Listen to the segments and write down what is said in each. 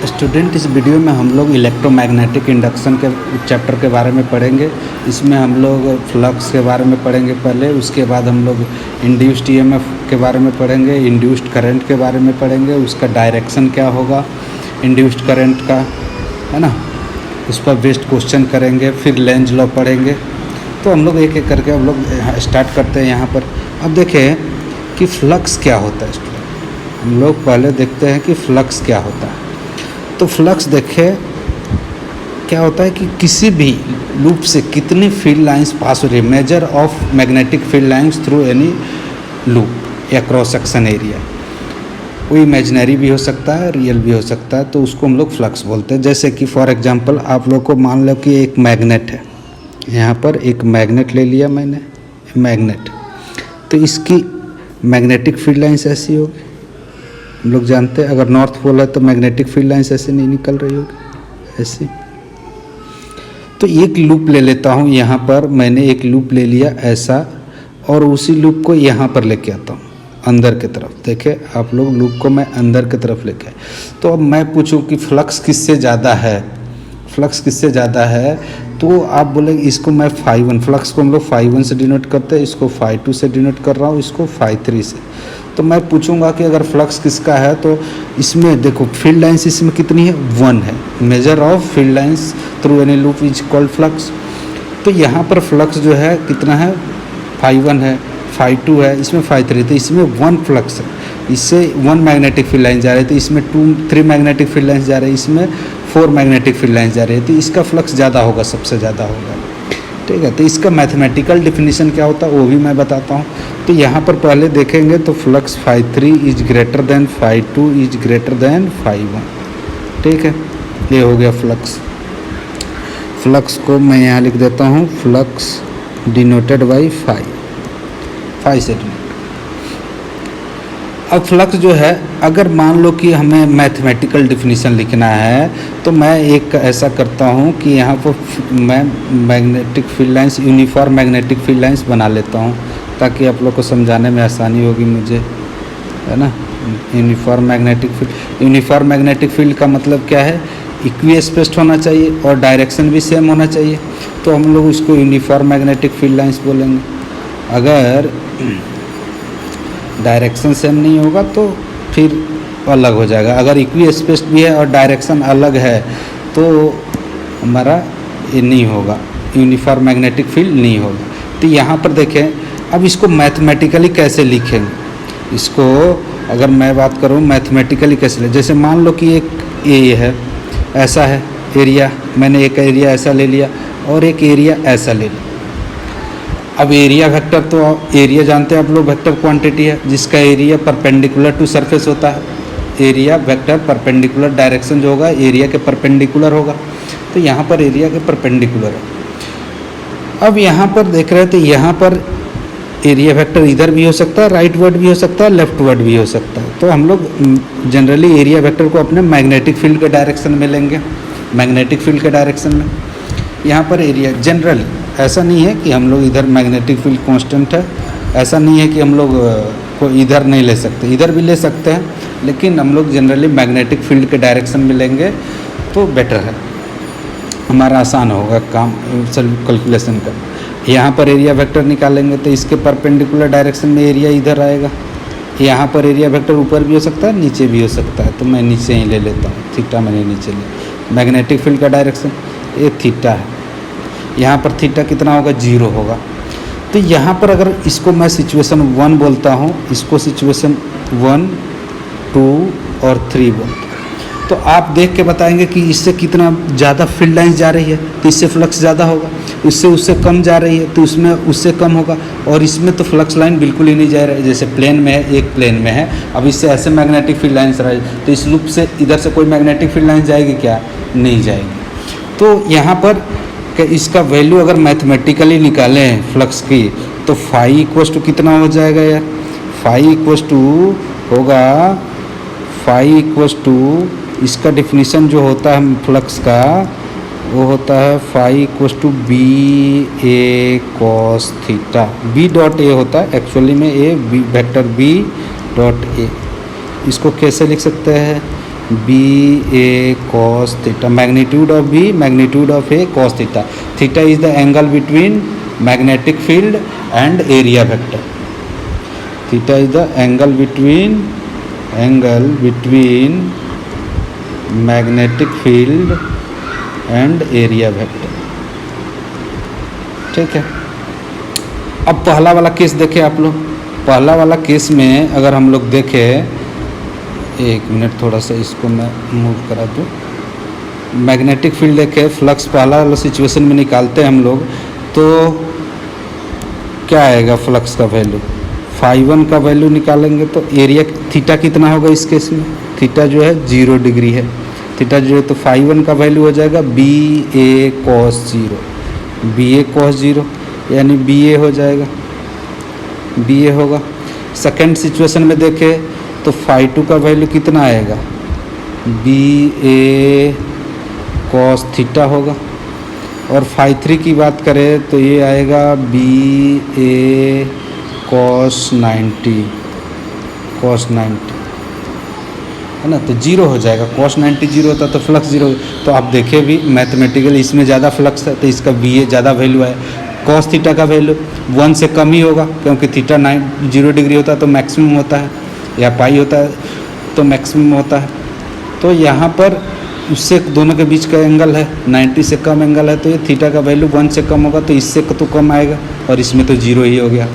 Student, इस video में हम लोग इलेक्ट्रोमैग्नेटिक इंडक्शन के चैप्टर के बारे में पढ़ेंगे। इसमें हम लोग फ्लक्स के बारे में पढ़ेंगे पहले, उसके बाद हम लोग इंड्यूस्ड ईएमएफ के बारे में पढ़ेंगे, इंड्यूस्ड करंट के बारे में पढ़ेंगे, उसका डायरेक्शन क्या होगा इंड्यूस्ड करंट का, है ना, उस पर बेस्ड क्वेश्चन करेंगे, फिर लेंज लॉ पढ़ेंगे। तो हम लोग एक एक करके हम लोग स्टार्ट करते हैं यहाँ पर। अब देखें कि फ्लक्स क्या होता है स्टूडेंट। हम लोग पहले देखते हैं कि फ्लक्स क्या होता है। तो फ्लक्स देखें क्या होता है कि किसी भी लूप से कितनी फील्ड लाइंस पास हो रही है, measure of magnetic field lines through any loop या क्रॉस सेक्शन एरिया। वो इमेजिनरी भी हो सकता है, रियल भी हो सकता है, तो उसको हम लोग फ्लक्स बोलते हैं। जैसे कि फॉर एग्जांपल आप लोग को मान लो कि एक मैग्नेट है, यहाँ पर एक मैग्नेट ले लिया मैंने, मैग्नेट, तो इसकी मैग्नेटिक फील्ड लाइंस ऐसी होगी। हम लोग जानते हैं अगर नॉर्थ पोल है तो मैग्नेटिक फील्ड लाइंस ऐसे नहीं निकल रही होगी, ऐसे। तो एक लूप ले लेता हूँ, यहाँ पर मैंने एक लूप ले लिया ऐसा, और उसी लूप को यहाँ पर लेके आता हूँ अंदर की तरफ। देखे आप लोग, लूप को मैं अंदर की तरफ लेके आए। तो अब मैं पूछूं कि फ्लक्स किससे ज़्यादा है, फ्लक्स किससे ज़्यादा है, तो आप बोलेंगे इसको मैं φ1, फ्लक्स को हम लोग φ1 से डिनोट करते हैं, इसको φ2 से डिनोट कर रहा हूँ, इसको φ3 से। तो मैं पूछूंगा कि अगर फ्लक्स किसका है, तो इसमें देखो फील्ड लाइंस इसमें कितनी है, 1 है। Measure of field lines through any loop is called flux. तो यहाँ पर फ्लक्स जो है कितना है, φ1 है, φ2 है, इसमें φ3, तो इसमें 1 फ्लक्स है। इससे 1 मैग्नेटिक फील्ड लाइन जा रही है, तो इसमें 3 मैग्नेटिक फील्ड लाइन्स जा रही है, इसमें 4 मैग्नेटिक फील्ड लाइन्स जा रही है, तो इसका फ्लक्स ज़्यादा होगा, सबसे ज़्यादा होगा। ठीक है, तो इसका मैथमेटिकल डिफिनीशन क्या होता है वो भी मैं बताता हूँ। तो यहाँ पर पहले देखेंगे तो flux φ3 is greater than φ2 is greater than φ1। ठीक है, ये हो गया फ्लक्स। फ्लक्स को मैं यहाँ लिख देता हूँ, फ्लक्स डिनोटेड बाई φ से डिनोट। अब फ्लक्स जो है, अगर मान लो कि हमें मैथमेटिकल डिफिनीशन लिखना है, तो मैं एक ऐसा करता हूँ कि यहाँ पर मैं magnetic field lines, uniform magnetic field lines बना लेता हूँ, ताकि आप लोग को समझाने में आसानी होगी मुझे, है ना। यूनिफॉर्म मैग्नेटिक फील्ड का मतलब क्या है, इक्वी स्पेस्ड होना चाहिए और डायरेक्शन भी सेम होना चाहिए, तो हम लोग उसको यूनिफॉर्म मैग्नेटिक फील्ड लाइंस बोलेंगे। अगर डायरेक्शन सेम नहीं होगा तो फिर अलग हो जाएगा। अगर इक्वी स्पेस्ड भी है और डायरेक्शन अलग है तो हमारा ये नहीं होगा, यूनिफॉर्म मैग्नेटिक फील्ड नहीं होगा। तो यहाँ पर देखें, अब इसको मैथमेटिकली कैसे लिखेंगे, इसको अगर मैं बात करूँ मैथमेटिकली कैसे ले, जैसे मान लो कि एक ये है, ऐसा है एरिया, मैंने एक एरिया ऐसा ले लिया और एक एरिया ऐसा ले लिया। अब एरिया वेक्टर, तो एरिया जानते हैं आप लोग वेक्टर क्वांटिटी है, जिसका एरिया परपेंडिकुलर टू सरफेस होता है। एरिया वेक्टर परपेंडिकुलर, डायरेक्शन जो होगा एरिया के परपेंडिकुलर होगा, तो यहाँ पर एरिया के परपेंडिकुलर है। अब यहाँ पर देख रहे हैं तो यहाँ पर एरिया वेक्टर इधर भी हो सकता है, राइट वर्ड भी हो सकता है, लेफ्ट वर्ड भी हो सकता है। तो हम लोग जनरली एरिया वेक्टर को अपने मैग्नेटिक फील्ड के डायरेक्शन में लेंगे, मैग्नेटिक फील्ड के डायरेक्शन में। यहाँ पर एरिया जनरली, ऐसा नहीं है कि हम लोग इधर मैग्नेटिक फील्ड कांस्टेंट है, ऐसा नहीं है कि हम लोग को इधर नहीं ले सकते, इधर भी ले सकते हैं, लेकिन हम लोग जनरली मैग्नेटिक फील्ड के डायरेक्शन में लेंगे तो बेटर है, हमारा आसान होगा काम कैलकुलेशन का। यहाँ पर एरिया वेक्टर निकालेंगे तो इसके परपेंडिकुलर डायरेक्शन में एरिया इधर आएगा। यहाँ पर एरिया वेक्टर ऊपर भी हो सकता है, नीचे भी हो सकता है, तो मैं नीचे ही ले लेता हूँ, थीटा मैंने नीचे लिया। मैग्नेटिक फील्ड का डायरेक्शन ये थीटा है, यहाँ पर थीटा कितना होगा, 0 होगा। तो यहाँ पर अगर इसको मैं सिचुएशन 1 बोलता हूँ, इसको सिचुएशन 1, 2 और 3 बोलता हूँ, तो आप देख के बताएंगे कि इससे कितना ज़्यादा फील्ड लाइंस जा रही है तो इससे फ्लक्स ज़्यादा होगा, इससे उससे कम जा रही है तो उसमें उससे कम होगा, और इसमें तो फ्लक्स लाइन बिल्कुल ही नहीं जा रही है। जैसे प्लेन में है, एक प्लेन में है, अब इससे ऐसे मैग्नेटिक फील्ड लाइन्स रही, तो इस लूप से इधर से कोई मैग्नेटिक फील्ड लाइन जाएगी क्या, नहीं जाएगी। तो यहाँ पर इसका वैल्यू अगर मैथमेटिकली निकालें फ्लक्स की, तो फाई इक्वस टू कितना हो जाएगा यार, फाई इक्वस टू होगा, फाई इक्वस टू, इसका डिफिनीशन जो होता है फ्लक्स का वो होता है phi equals to B A cos theta. B dot A होता है एक्चुअली में, A B vector B dot A. इसको कैसे लिख सकते हैं, B A cos theta, magnitude of B magnitude of A cos theta. Theta is the angle between magnetic field and area vector. Theta is the angle between magnetic field and area vector. ठीक है. अब पहला वाला case देखें आप लोग. पहला वाला केस में अगर हम लोग देखें, एक मिनट थोड़ा सा इसको मैं मूव करा दूँ. मैग्नेटिक फील्ड देखें, फ्लक्स पहला वाला सिचुएशन में निकालते हैं हम लोग, तो क्या आएगा फ्लक्स का वैल्यू. φ1 का वैल्यू निकालेंगे तो एरिया थीटा कितना होगा इस केस में. थीटा जो है 0 डिग्री है. थीटा जो है तो φ1 का वैल्यू हो जाएगा B A cos 0. B A cos 0 यानी बी ए हो जाएगा, बी ए होगा. सेकेंड सिचुएशन में देखें तो φ2 का वैल्यू कितना आएगा, बी ए कॉस थीटा होगा. और φ3 की बात करें तो ये आएगा बी ए कॉस 90 है ना. तो 0 हो जाएगा. कॉस 90 0 होता तो फ्लक्स 0. तो आप देखें भी मैथमेटिकली इसमें ज़्यादा फ्लक्स है तो इसका बी ए ज़्यादा वैल्यू है. कॉस थीटा का वैल्यू 1 से कम ही होगा क्योंकि थीटा 0 डिग्री होता है तो मैक्सिमम होता है, या पाई होता है तो मैक्सिमम होता है. तो यहाँ पर उससे दोनों के बीच का एंगल है 90 से कम एंगल है, तो ये थीटा का वैल्यू 1 से कम होगा तो इससे तो कम आएगा और इसमें तो 0 ही हो गया.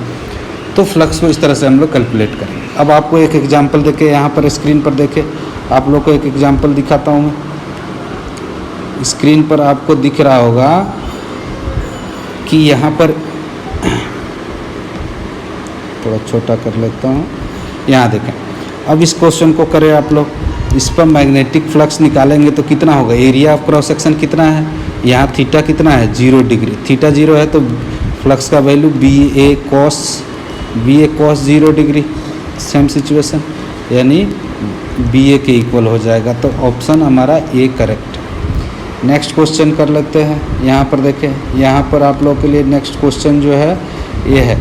तो फ्लक्स को इस तरह से हम लोग कैलकुलेट करेंगे. अब आपको एक एग्जांपल देके यहाँ पर स्क्रीन पर देखें, आप लोग को एक एग्जांपल दिखाता हूँ मैं. स्क्रीन पर आपको दिख रहा होगा कि यहाँ पर थोड़ा छोटा कर लेता हूँ. यहाँ देखें. अब इस क्वेश्चन को करें आप लोग. इस पर मैग्नेटिक फ्लक्स निकालेंगे तो कितना होगा. एरिया ऑफ क्रॉस सेक्शन कितना है, यहाँ थीटा कितना है 0 डिग्री. थीटा 0 है तो फ्लक्स का value B A cos 0 degree. Same situation यानी बी ए के इक्वल हो जाएगा. तो ऑप्शन हमारा ए करेक्ट है. नेक्स्ट क्वेश्चन कर लेते हैं. यहाँ पर देखें, यहाँ पर आप लोग के लिए नेक्स्ट क्वेश्चन जो है ये है.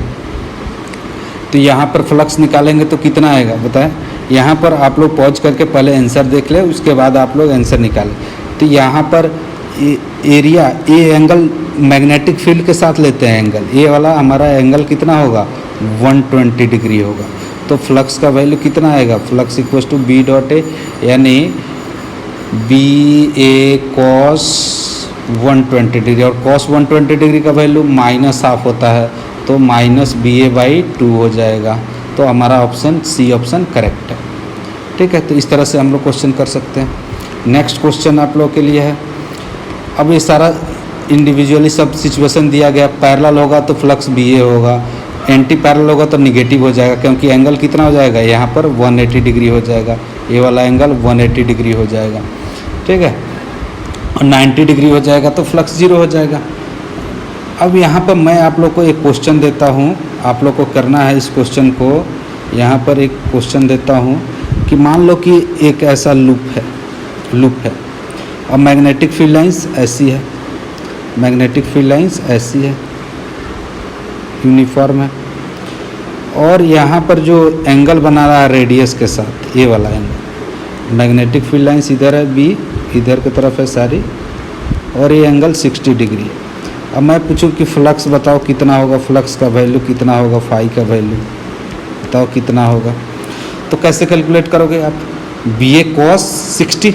तो यहाँ पर फ्लक्स निकालेंगे तो कितना आएगा बताएं. यहाँ पर आप लोग पॉज करके पहले आंसर देख लें, उसके बाद आप लोग आंसर निकालें. तो यहाँ पर area A angle magnetic field के साथ लेते हैं एंगल. ए वाला हमारा एंगल कितना होगा 120 डिग्री होगा. तो फ्लक्स का वैल्यू कितना आएगा, flux equal to B dot A यानी बी ए कॉस 120 डिग्री. और कॉस 120 डिग्री का वैल्यू माइनस हाफ होता है तो माइनस बी ए बाई 2 हो जाएगा. तो हमारा ऑप्शन सी ऑप्शन करेक्ट है. ठीक है. तो इस तरह से हम लोग क्वेश्चन कर सकते हैं. नेक्स्ट क्वेश्चन आप लोग के लिए है. अब ये सारा इंडिविजुअली सब सिचुएशन दिया गया. पैरेलल होगा तो फ्लक्स बी ए होगा, एंटी पैरेलल होगा तो निगेटिव हो जाएगा क्योंकि एंगल कितना हो जाएगा यहाँ पर 180 डिग्री हो जाएगा. ये वाला एंगल 180 डिग्री हो जाएगा. ठीक है. और 90 डिग्री हो जाएगा तो फ्लक्स 0 हो जाएगा. अब यहाँ पर मैं आप लोग को एक क्वेश्चन देता हूँ, आप लोग को करना है इस क्वेश्चन को. यहाँ पर एक क्वेश्चन देता हूँ कि मान लो कि एक ऐसा लूप है और मैग्नेटिक फील्ड लाइंस ऐसी है, मैग्नेटिक फील्ड लाइंस ऐसी है, यूनिफॉर्म है. और यहाँ पर जो एंगल बना रहा है रेडियस के साथ, ये वाला एंगल, मैग्नेटिक फील्ड लाइंस इधर है बी, इधर की तरफ है सारी, और ये एंगल 60 डिग्री है. अब मैं पूछूं कि फ्लक्स बताओ कितना होगा, फ्लक्स का वैल्यू कितना होगा, फाई का वैल्यू बताओ कितना होगा. तो कैसे कैलकुलेट करोगे आप. बी ए कॉस 60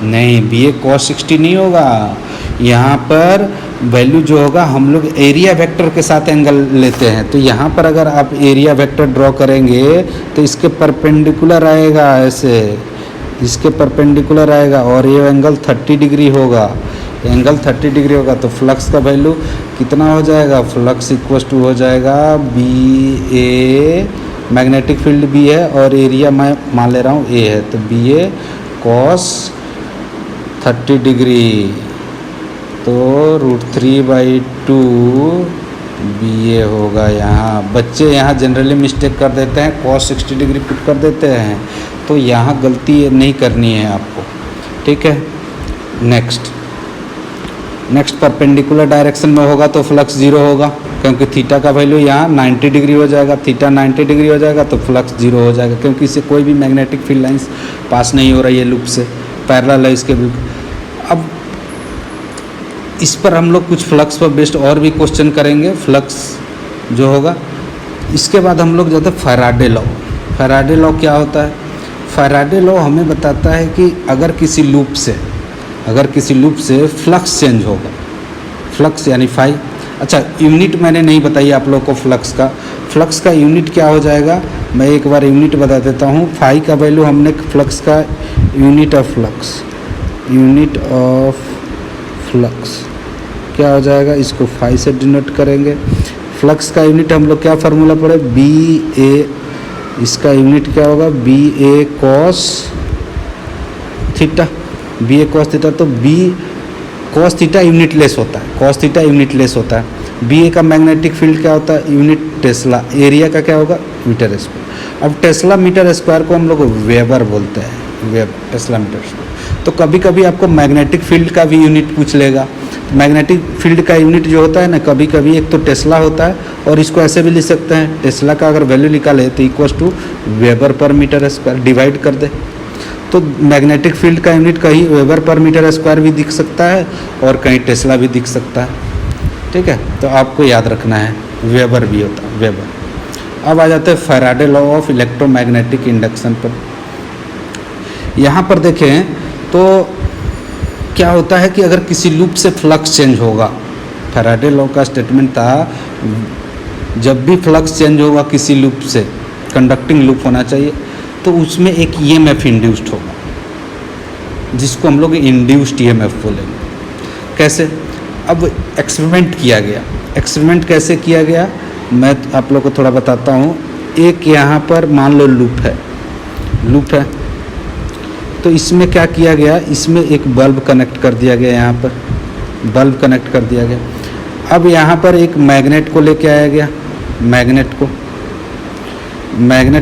नहीं, बी ए कॉस 60 नहीं होगा. यहाँ पर वैल्यू जो होगा हम लोग एरिया वेक्टर के साथ एंगल लेते हैं. तो यहाँ पर अगर आप एरिया वेक्टर ड्रॉ करेंगे तो इसके परपेंडिकुलर आएगा, ऐसे इसके परपेंडिकुलर आएगा और ये एंगल 30 डिग्री होगा. एंगल 30 डिग्री होगा तो फ्लक्स का वैल्यू कितना हो जाएगा, फ्लक्स इक्वल टू हो जाएगा बी ए, मैग्नेटिक फील्ड बी है और एरिया मैं मान ले रहा हूँ ए है, तो बी ए कॉस 30 डिग्री तो √3/2 बी ए होगा. यहाँ बच्चे यहाँ जनरली मिस्टेक कर देते हैं, कॉस 60 डिग्री पुट कर देते हैं, तो यहाँ गलती नहीं करनी है आपको. ठीक है. नेक्स्ट परपेंडिकुलर डायरेक्शन में होगा तो फ्लक्स 0 होगा. क्योंकि थीटा का वैल्यू यहाँ 90 डिग्री हो जाएगा, थीटा 90 डिग्री हो जाएगा तो फ्लक्स 0 हो जाएगा, क्योंकि इससे कोई भी मैग्नेटिक फील्ड लाइंस पास नहीं हो रही है लूप से, पैरेलल है इसके बिल्कुल। अब इस पर हम लोग कुछ फ्लक्स पर बेस्ड और भी क्वेश्चन करेंगे, फ्लक्स जो होगा। इसके बाद हम लोग जाते हैं फैराडे लॉ। फैराडे लॉ क्या होता है? फैराडे लॉ हमें बताता है कि अगर किसी लूप से फ्लक्स चेंज होगा, फ्लक्स यानी फाई, अच्छा यूनिट मैंने नहीं बताई आप लोग को फ्लक्स का यूनिट क्या हो जाएगा, मैं एक बार यूनिट बता देता हूँ। फाई का वैल्यू हमने फ्लक्स का यूनिट ऑफ फ्लक्स क्या हो जाएगा, इसको फाई से डिनोट करेंगे। फ्लक्स का यूनिट हम लोग क्या फार्मूला पढ़े, बी ए, इसका यूनिट क्या होगा, B A cos theta, B A cos theta. तो बी कॉस थीटा यूनिटलेस होता है, बी ए का मैग्नेटिक फील्ड क्या होता है, यूनिट टेस्ला, एरिया का क्या होगा, मीटर स्क्वायर। अब टेस्ला मीटर स्क्वायर को हम लोग वेबर बोलते हैं, टेस्ला मीटर स्क्वायर। तो कभी कभी आपको मैग्नेटिक फील्ड का भी यूनिट पूछ लेगा। मैग्नेटिक फील्ड का यूनिट जो होता है ना, कभी कभी एक तो टेस्ला होता है और इसको ऐसे भी लिख सकते हैं, टेस्ला का अगर वैल्यू निकाले तो equals to weber per metre square, divide कर दे तो मैग्नेटिक फील्ड का यूनिट कहीं वेबर पर मीटर स्क्वायर भी दिख सकता है और कहीं टेस्ला भी दिख सकता है, ठीक है। तो आपको याद रखना है वेबर भी होता है, वेबर। अब आ जाते हैं Faraday law of electromagnetic induction पर। यहाँ पर देखें तो क्या होता है कि अगर किसी लूप से फ्लक्स चेंज होगा, फैराडे लॉ का स्टेटमेंट था जब भी फ्लक्स चेंज होगा किसी लूप से, कंडक्टिंग लूप होना चाहिए, तो उसमें एक ईएमएफ इंड्यूस्ड होगा, जिसको हम लोग इंड्यूस्ड ईएमएफ बोलेंगे। कैसे? अब एक्सपेरिमेंट किया गया। एक्सपेरिमेंट कैसे किया गया मैं आप लोग को थोड़ा बताता हूँ। एक यहाँ पर मान लो लूप है, तो इसमें क्या किया गया, इसमें एक बल्ब कनेक्ट कर दिया गया, यहाँ पर बल्ब कनेक्ट कर दिया गया। अब यहाँ पर एक मैग्नेट को लेके आया गया, मैग्नेट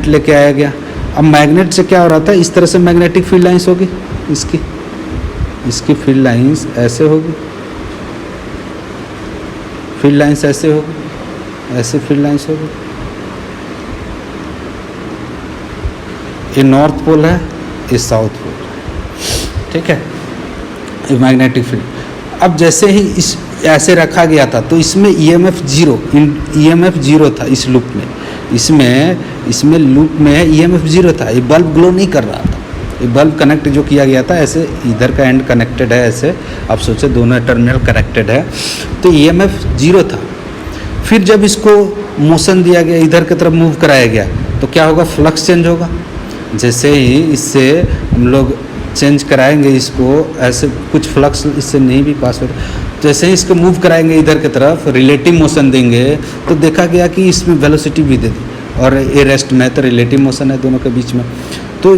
लेके आया गया। अब मैग्नेट से क्या हो रहा था, इस तरह से मैग्नेटिक फील्ड लाइंस होगी, इसकी फील्ड लाइंस ऐसे होगी, फील्ड लाइंस ऐसे होगी, ऐसे फील्ड लाइंस होगी। ये नॉर्थ पोल है, ये साउथ पोल, ठीक है, ये मैग्नेटिक फील्ड। अब जैसे ही इस ऐसे रखा गया था तो इसमें ईएमएफ जीरो था इस लूप में, इसमें लूप में ईएमएफ जीरो था। ये बल्ब ग्लो नहीं कर रहा था, ये बल्ब कनेक्ट जो किया गया था ऐसे, इधर का एंड कनेक्टेड है ऐसे, आप सोचे दोनों टर्मिनल कनेक्टेड है, तो ईएमएफ जीरो था। फिर जब इसको मोशन दिया गया, इधर की तरफ मूव कराया गया, तो क्या होगा, फ्लक्स चेंज होगा। जैसे ही इससे हम लोग चेंज कराएंगे इसको, ऐसे कुछ फ्लक्स इससे नहीं भी पास हो, जैसे ही इसको मूव कराएंगे इधर की तरफ, रिलेटिव मोशन देंगे, तो देखा गया कि इसमें वेलोसिटी भी दे दी, और ये रेस्ट में तो रिलेटिव मोशन है दोनों के बीच में, तो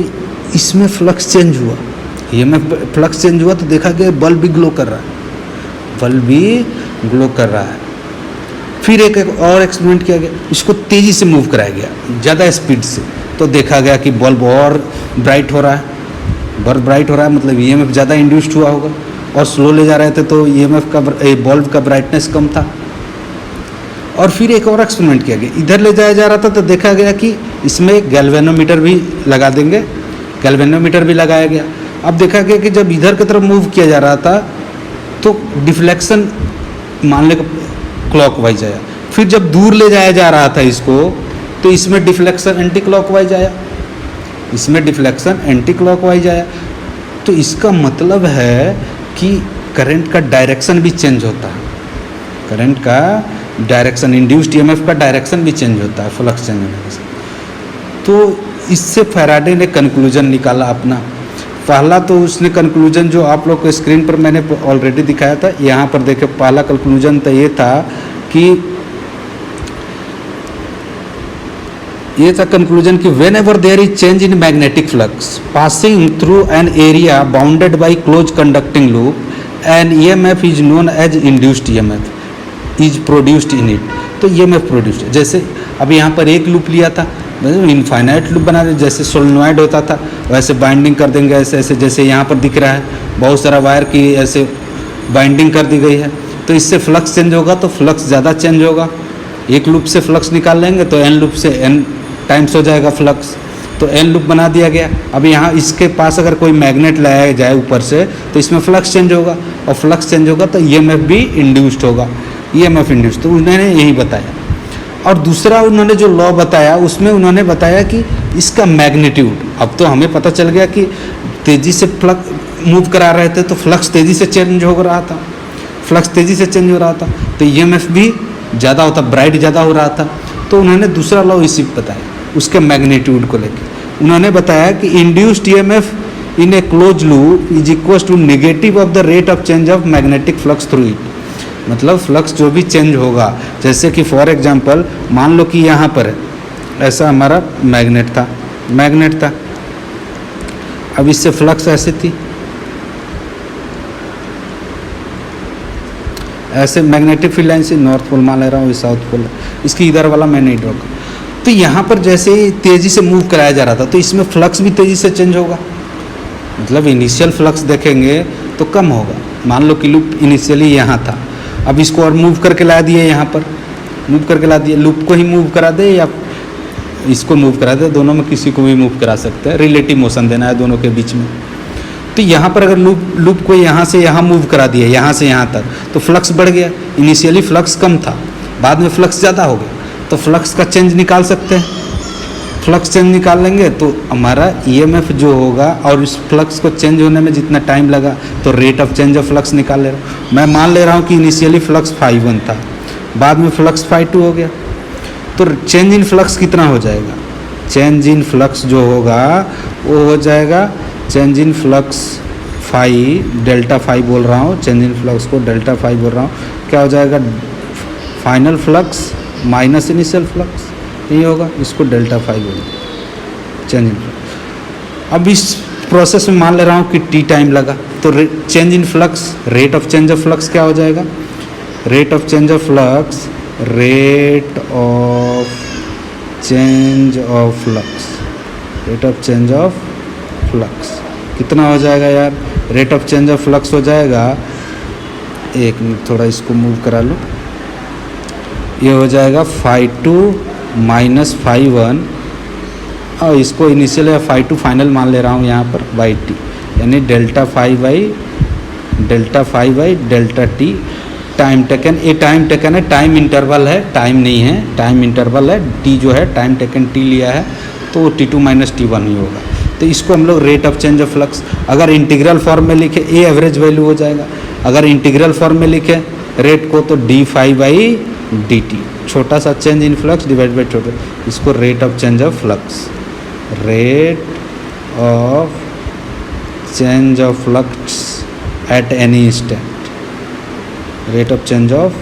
इसमें फ्लक्स चेंज हुआ। ये में फ्लक्स चेंज हुआ तो देखा गया बल्ब भी ग्लो कर रहा है, फिर एक और एक्सपेरिमेंट किया गया, इसको तेज़ी से मूव कराया गया, ज़्यादा स्पीड से, तो देखा गया कि बल्ब और ब्राइट हो रहा है, मतलब ईएमएफ ज़्यादा इंड्यूस्ड हुआ होगा। और स्लो ले जा रहे थे तो ईएमएफ का, बल्ब का ब्राइटनेस कम था। और फिर एक और एक्सपेरिमेंट किया गया, इधर ले जाया जा रहा था तो देखा गया कि इसमें गैल्वेनोमीटर भी लगा देंगे, गैल्वेनोमीटर भी लगाया गया। अब देखा गया कि जब इधर की तरफ मूव किया जा रहा था तो डिफ्लेक्शन मान ले क्लॉकवाइज आया, फिर जब दूर ले जाया जा रहा था इसको तो इसमें डिफ्लेक्शन एंटी क्लॉकवाइज आया। तो इसका मतलब है कि करंट का डायरेक्शन भी चेंज होता है, करंट का डायरेक्शन, इंड्यूस्ड ईएमएफ का डायरेक्शन भी चेंज होता है फ्लक्स चेंज होने से। तो इससे फैराडे ने कंक्लूजन निकाला अपना। पहला तो उसने कंक्लूजन जो आप लोग को स्क्रीन पर मैंने ऑलरेडी दिखाया था, यहाँ पर देखे, पहला कंक्लूजन तो ये था कंक्लूजन कि whenever there is change in magnetic flux passing through an area bounded by close conducting loop and EMF is known as induced EMF is produced in it. तो ईएमएफ प्रोड्यूस्ड, जैसे अब यहाँ पर एक loop लिया था, infinite loop बना रहे, जैसे सोलेनॉइड होता था वैसे बाइंडिंग कर देंगे ऐसे, जैसे यहाँ पर दिख रहा है बहुत सारा वायर की ऐसे बाइंडिंग कर दी गई है, तो इससे फ्लक्स चेंज होगा, तो फ्लक्स ज़्यादा चेंज होगा, एक लूप से फ्लक्स निकाल लेंगे तो एन लूप से एन टाइम्स हो जाएगा फ्लक्स, तो एन लूप बना दिया गया। अब यहाँ इसके पास अगर कोई मैग्नेट लगाया जाए ऊपर से तो इसमें फ्लक्स चेंज होगा, और फ्लक्स चेंज होगा तो ईएमएफ भी इंड्यूस्ड होगा, ईएमएफ इंड्यूस्ड। तो उन्होंने यही बताया। और दूसरा उन्होंने जो लॉ बताया उसमें उन्होंने बताया कि इसका मैग्नीट्यूड, अब तो हमें पता चल गया कि तेज़ी से फ्लक्स मूव करा रहे थे तो फ्लक्स तेज़ी से चेंज हो रहा था, फ्लक्स तेज़ी से चेंज हो रहा था, तो ईएमएफ भी ज़्यादा होता, ब्राइट ज़्यादा हो रहा था। तो उन्होंने दूसरा लॉ इसी बताया, उसके मैग्नीट्यूड को लेकर उन्होंने बताया कि induced EMF in a close loop is equal to negative of the rate of change of magnetic flux through it. मतलब फ्लक्स जो भी चेंज होगा, जैसे कि फॉर एग्जांपल मान लो कि यहाँ पर ऐसा हमारा मैग्नेट था, अब इससे फ्लक्स ऐसे थी, ऐसे मैग्नेटिक फील्ड लाइन से नॉर्थ पोल मान ले रहा हूँ, ये साउथ पोल है, इसकी इधर वाला मैं नहीं ड्रॉ कर। तो यहाँ पर जैसे ही तेज़ी से मूव कराया जा रहा था तो इसमें फ्लक्स भी तेज़ी से चेंज होगा, मतलब इनिशियल फ्लक्स देखेंगे तो कम होगा। मान लो कि लूप इनिशियली यहाँ था, अब इसको और मूव करके ला दिए, यहाँ पर मूव करके ला दिए, लूप को ही मूव करा दे या इसको मूव करा दे, दोनों में किसी को भी मूव करा सकते हैं, रिलेटिव मोशन देना है दोनों के बीच में। तो यहाँ पर अगर लूप को यहाँ से यहाँ मूव करा दिया, यहाँ से यहाँ तक, तो फ्लक्स बढ़ गया। इनिशियली फ्लक्स कम था, बाद में फ्लक्स ज़्यादा हो गया, तो फ्लक्स का चेंज निकाल सकते हैं। फ्लक्स चेंज निकाल लेंगे तो हमारा ईएमएफ जो होगा, और इस फ्लक्स को चेंज होने में जितना टाइम लगा तो rate of change of flux निकाल ले रहा हूँ। मैं मान ले रहा हूँ कि इनिशियली फ्लक्स ∅1 था, बाद में फ्लक्स ∅2 हो गया, तो चेंज इन फ्लक्स कितना हो जाएगा? चेंज इन फ्लक्स जो होगा वो हो जाएगा change in flux delta phi बोल रहा हूँ, चेंज इन फ्लक्स को डेल्टा फाई बोल रहा हूँ, क्या हो जाएगा? Final flux minus initial flux, यही होगा, इसको डेल्टा फाई बोलते चेंज इन फ्लक्स। अब इस प्रोसेस में मान ले रहा हूँ कि टी टाइम लगा, तो change in flux, rate of change of flux क्या हो जाएगा? Rate of change of flux, rate of change of flux, rate of change of flux कितना हो जाएगा यार? Rate of change of flux हो जाएगा, एक मिनट थोड़ा इसको मूव करा लो, ये हो जाएगा ∅2 माइनस ∅1, और इसको इनिशियल या ∅2 फाइनल मान ले रहा हूँ यहाँ पर बाई टी, यानी delta phi by delta T time taken. ये टाइम टेकन है, टाइम इंटरवल है, टाइम नहीं है, टाइम इंटरवल है। टी जो है टाइम टेकन टी लिया है तो T2 माइनस T1 ही होगा। तो इसको हम लोग rate of change of flux, अगर इंटीग्रल फॉर्म में लिखे ए एवरेज वैल्यू हो जाएगा, अगर इंटीग्रल फॉर्म में लिखे रेट को तो d∅ बाई dt, छोटा सा change in flux divide by छोटा, इसको rate of change of flux, rate of change of flux at any instant, rate of change of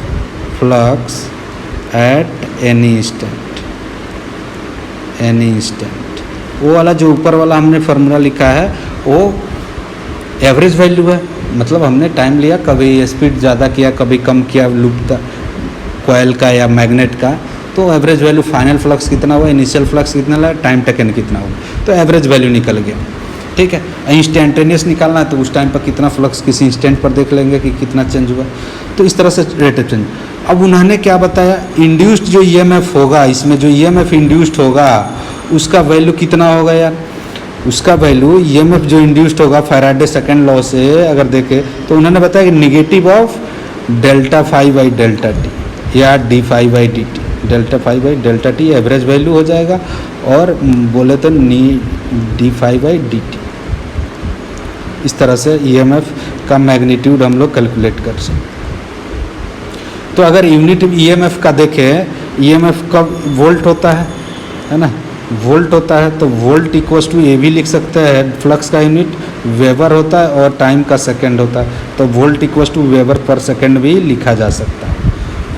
flux at any instant. वो वाला जो ऊपर वाला हमने फार्मूला लिखा है वो एवरेज वैल्यू है, मतलब हमने टाइम लिया, कभी स्पीड ज़्यादा किया कभी कम किया लूप का, कॉइल का या मैग्नेट का, तो एवरेज वैल्यू फाइनल फ्लक्स कितना हुआ, इनिशियल फ्लक्स कितना लगा, टाइम टेकन कितना हुआ, तो एवरेज वैल्यू निकल गया। ठीक है, इंस्टेंटेनियस निकालना है तो उस टाइम पर कितना फ्लक्स किसी इंस्टेंट पर देख लेंगे कि कितना चेंज हुआ, तो इस तरह से रेट ऑफ चेंज। अब उन्होंने क्या बताया, इंड्यूस्ड जो ईएमएफ होगा, इसमें जो ईएमएफ इंड्यूस्ड होगा उसका वैल्यू कितना होगा यार? उसका वैल्यू ईएमएफ जो इंड्यूस्ड होगा फैराडे सेकंड लॉ से अगर देखें तो उन्होंने बताया कि negative of delta phi by delta T या d∅ by D T, delta phi by delta T average value हो जाएगा, और बोले तो d∅ बाई डी टी। इस तरह से ईएमएफ का मैग्नीट्यूड हम लोग कैलकुलेट कर सकते। तो अगर यूनिट ईएमएफ का देखें, ईएमएफ का वोल्ट होता है ना, वोल्ट होता है, तो वोल्ट इक्वल्स टू ए भी लिख सकते हैं, फ्लक्स का यूनिट वेबर होता है और टाइम का सेकंड होता है, तो volt equals to weber per second भी लिखा जा सकता है,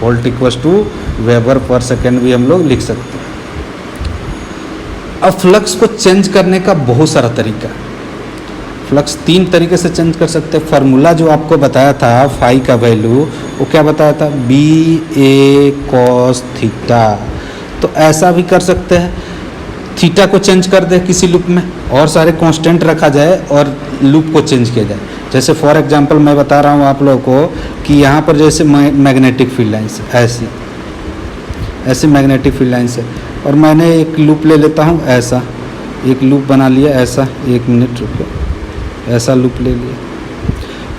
volt equals to weber per second भी हम लोग लिख सकते हैं। अब फ्लक्स को चेंज करने का बहुत सारा तरीका है, फ्लक्स 3 तरीके से चेंज कर सकते हैं। फार्मूला जो आपको बताया था फाई का वैल्यू, वो क्या बताया था, BA cos थीटा, तो ऐसा भी कर सकते हैं, थीटा को चेंज कर दे किसी लूप में और सारे कांस्टेंट रखा जाए और लूप को चेंज किया जाए। जैसे फॉर एग्जांपल मैं बता रहा हूँ आप लोगों को कि यहाँ पर जैसे मैग्नेटिक फील्ड लाइन्स ऐसे मैग्नेटिक फील्ड लाइन्स है। और मैंने एक लूप ले लेता हूँ ऐसा, एक लूप बना लिया ऐसा, 1 मिनट रुको, ऐसा लूप ले लिया।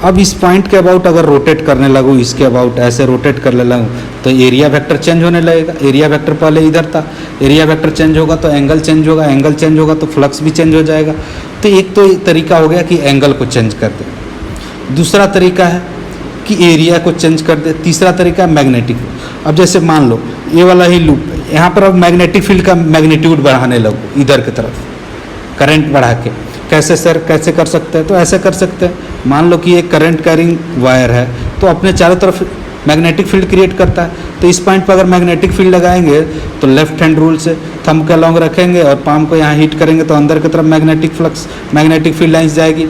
अब इस पॉइंट के अबाउट अगर रोटेट करने लगूँ, इसके अबाउट ऐसे रोटेट करने लगूँ तो एरिया वेक्टर चेंज होने लगेगा। एरिया वेक्टर पहले इधर था, एरिया वेक्टर चेंज होगा तो एंगल चेंज होगा, एंगल चेंज होगा तो फ्लक्स भी चेंज हो जाएगा। तो एक तो तरीका हो गया कि एंगल को चेंज कर दे, दूसरा तरीका है कि एरिया को चेंज कर दे, तीसरा तरीका है मैग्नेटिक। अब जैसे मान लो ये वाला ही लूप है, यहाँ पर अब मैग्नेटिक फील्ड का मैग्नीट्यूड बढ़ाने लगो इधर की तरफ, करंट बढ़ा के। कैसे सर, कैसे कर सकते हैं? तो ऐसे कर सकते हैं, मान लो कि एक करंट कैरिंग वायर है तो अपने चारों तरफ मैग्नेटिक फील्ड क्रिएट करता है। तो इस पॉइंट पर अगर मैग्नेटिक फील्ड लगाएंगे तो लेफ्ट हैंड रूल से थंब के अलॉन्ग रखेंगे और पाम को यहाँ हीट करेंगे तो अंदर की तरफ magnetic flux, magnetic field lines जाएगी,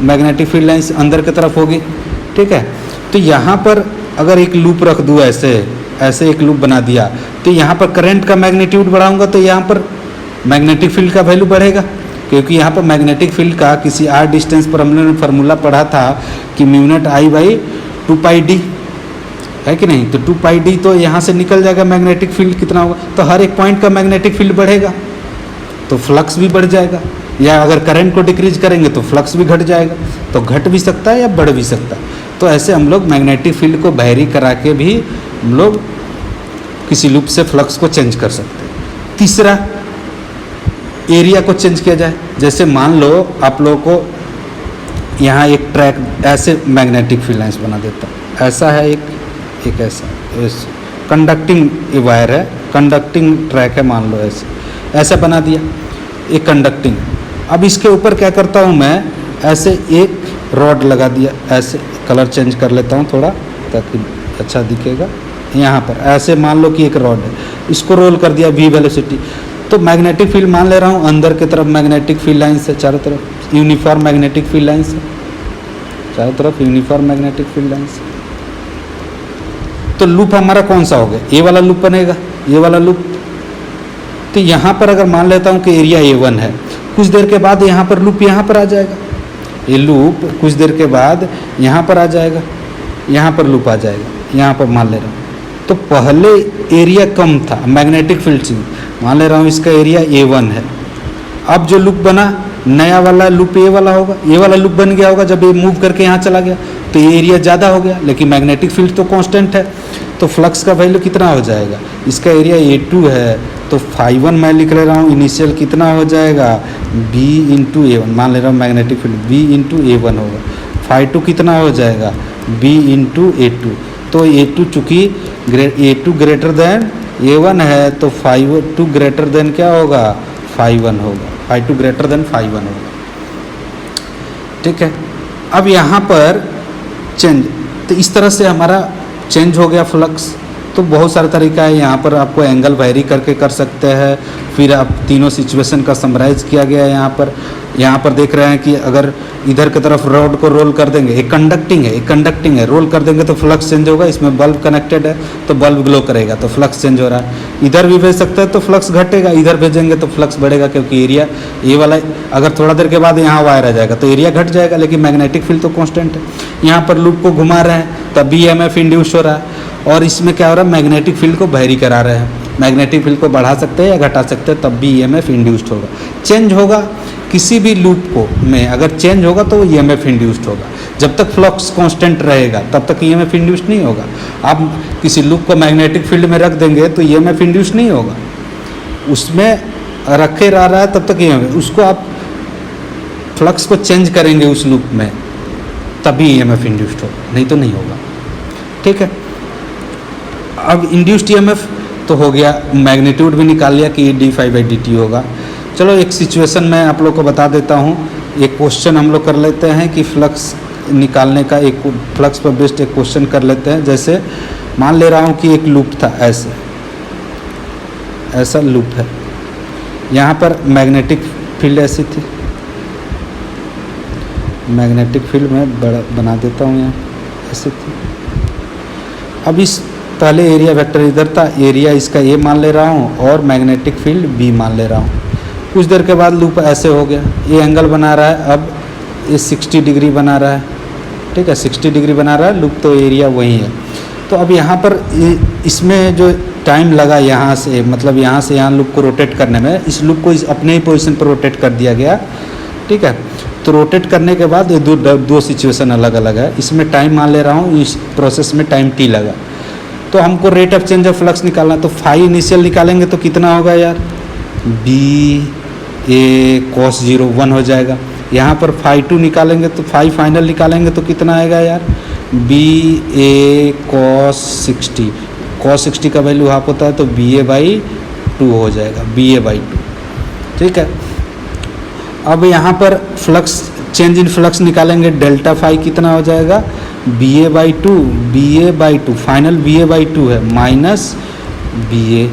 मैग्नेटिक फील्ड लाइन्स अंदर की तरफ होगी। ठीक है, तो यहाँ पर अगर एक लूप रख दूँ ऐसे, ऐसे एक लूप बना दिया तो यहाँ पर करंट का मैग्नीट्यूड बढ़ाऊंगा तो यहाँ पर मैग्नेटिक फील्ड का वैल्यू बढ़ेगा, क्योंकि यहाँ पर मैग्नेटिक फील्ड का किसी r डिस्टेंस पर हमने फार्मूला पढ़ा था कि μ0I/2πd है कि नहीं। तो 2πd तो यहाँ से निकल जाएगा, मैग्नेटिक फील्ड कितना होगा, तो हर एक पॉइंट का मैग्नेटिक फील्ड बढ़ेगा तो फ्लक्स भी बढ़ जाएगा, या अगर करंट को डिक्रीज करेंगे तो फ्लक्स भी घट जाएगा। तो घट भी सकता है या बढ़ भी सकता है। तो ऐसे हम लोग मैग्नेटिक फील्ड को वेरी करा के भी हम लोग किसी लूप से फ्लक्स को चेंज कर सकते हैं। तीसरा, एरिया को चेंज किया जाए। जैसे मान लो आप लोगों को यहाँ एक ट्रैक ऐसे मैग्नेटिक फील्ड लाइन्स बना देता, ऐसा है एक ऐसा कंडक्टिंग वायर है, कंडक्टिंग ट्रैक है, मान लो ऐसे बना दिया एक कंडक्टिंग। अब इसके ऊपर क्या करता हूँ मैं, ऐसे एक रॉड लगा दिया, ऐसे कलर चेंज कर लेता हूँ थोड़ा ताकि अच्छा दिखेगा। यहाँ पर ऐसे मान लो कि एक रॉड है, इसको रोल कर दिया v वेलोसिटी, तो मैग्नेटिक फील्ड मान ले रहा हूँ अंदर की तरफ मैग्नेटिक फील्ड लाइन्स है, चारों तरफ यूनिफॉर्म मैग्नेटिक फील्ड लाइन्स है, चारों तरफ यूनिफॉर्म मैग्नेटिक फील्ड लाइन्स। तो लूप हमारा कौन सा हो गया, ये वाला लूप बनेगा, ये वाला लूप। तो यहाँ पर अगर मान लेता हूँ कि एरिया A1 है, कुछ देर के बाद यहाँ पर लूप यहाँ पर आ जाएगा, ये लूप कुछ देर के बाद यहाँ पर आ जाएगा, यहाँ पर लूप आ जाएगा, यहाँ पर मान ले रहा हूँ। तो पहले एरिया कम था मैग्नेटिक फील्ड से, मान ले रहा हूँ इसका एरिया A1 है। अब जो लूप बना नया वाला लूप ये वाला होगा, ये वाला लूप बन गया होगा जब ये मूव करके यहाँ चला गया, तो ये एरिया ज़्यादा हो गया, लेकिन मैग्नेटिक फील्ड तो कांस्टेंट है। तो फ्लक्स का वैल्यू कितना हो जाएगा, इसका एरिया A2 है तो φ1 मैं लिख ले रहा हूँ इनिशियल कितना हो जाएगा b इंटू A1, मान ले रहा हूँ magnetic field b into A1 होगा, φ2 कितना हो जाएगा b इंटू A2। तो A2 चूँकि A2 ग्रेटर देन A1 है तो φ2 ग्रेटर देन क्या होगा, φ1 होगा, φ2 ग्रेटर देन φ1 होगा। ठीक है, अब यहाँ पर चेंज, तो इस तरह से हमारा चेंज हो गया फ्लक्स। तो बहुत सारा तरीका है, यहाँ पर आपको एंगल वेरी करके कर सकते हैं। फिर आप तीनों सिचुएशन का समराइज किया गया है यहाँ पर देख रहे हैं कि अगर इधर की तरफ रॉड को रोल कर देंगे, एक कंडक्टिंग है, रोल कर देंगे तो फ्लक्स चेंज होगा, इसमें बल्ब कनेक्टेड है तो बल्ब ग्लो करेगा तो फ्लक्स चेंज हो रहा है। इधर भी भेज सकते हैं तो फ्लक्स घटेगा, इधर भेजेंगे तो फ्लक्स बढ़ेगा, क्योंकि एरिया ये वाला अगर थोड़ा देर के बाद यहाँ वायर आ जाएगा तो एरिया घट जाएगा, लेकिन मैग्नेटिक फील्ड तो कॉन्स्टेंट है। यहाँ पर लूप को घुमा रहे हैं तब भी EMF इंड्यूस हो रहा है, और इसमें क्या हो रहा है, मैग्नेटिक फील्ड को वेरी करा रहे हैं। मैग्नेटिक फील्ड को बढ़ा सकते हैं या घटा सकते हैं, तब भी EMF इंड्यूस्ड होगा, चेंज होगा। किसी भी लूप को में अगर चेंज होगा तो वो EMF इंड्यूस्ड होगा। जब तक फ्लक्स कांस्टेंट रहेगा तब तक EMF इंड्यूस्ड नहीं होगा। आप किसी लूप को मैग्नेटिक फील्ड में रख देंगे तो EMF इंड्यूस्ड नहीं होगा, उसमें रखे रह रहा है तब तक EMF, उसको आप फ्लक्स को चेंज करेंगे उस लूप में तभी EMF इंड्यूस्ड होगा, नहीं तो नहीं होगा। ठीक है, अब इंड्यूस्ड EMF तो हो गया, मैग्नीट्यूड भी निकाल लिया कि d∅dt होगा। चलो एक सिचुएशन मैं आप लोग को बता देता हूँ, एक क्वेश्चन हम लोग कर लेते हैं कि फ्लक्स निकालने का, एक फ्लक्स पर बेस्ड एक क्वेश्चन कर लेते हैं। जैसे मान ले रहा हूँ कि एक लूप था, ऐसा लूप है, यहाँ पर मैग्नेटिक फील्ड ऐसी थी, मैग्नेटिक फील्ड में बना देता हूँ, यहाँ ऐसे थी। अब इस पहले एरिया वेक्टर इधर था, एरिया इसका A मान ले रहा हूँ और मैग्नेटिक फील्ड B मान ले रहा हूँ। कुछ देर के बाद लूप ऐसे हो गया, ये एंगल बना रहा है, अब ये 60 डिग्री बना रहा है। ठीक है, 60 डिग्री बना रहा है लूप, तो एरिया वही है। तो अब यहाँ पर इसमें जो टाइम लगा यहाँ से, मतलब यहाँ से यहाँ लूप को रोटेट करने में, इस लूप को अपने ही पोजीशन पर रोटेट कर दिया गया, ठीक है। तो रोटेट करने के बाद ये दो सिचुएशन अलग अलग है। इसमें टाइम मान ले रहा हूँ, इस प्रोसेस में टाइम टी लगा। तो हमको rate of change of flux निकालना, तो फाई इनिशियल निकालेंगे तो कितना होगा यार, बी ए कॉस 0 1 हो जाएगा। यहाँ पर फाई 2 निकालेंगे तो फाई फाइनल निकालेंगे तो कितना आएगा यार, बी ए कॉस 60, कॉस 60 का वैल्यू हाफ होता है तो बी ए बाई 2 हो जाएगा, बी ए बाई 2, ठीक है। अब यहाँ पर फ्लक्स चेंज इन फ्लक्स निकालेंगे, डेल्टा फाई कितना हो जाएगा, B A by 2, B A by 2 final B A by 2 है माइनस बी ए,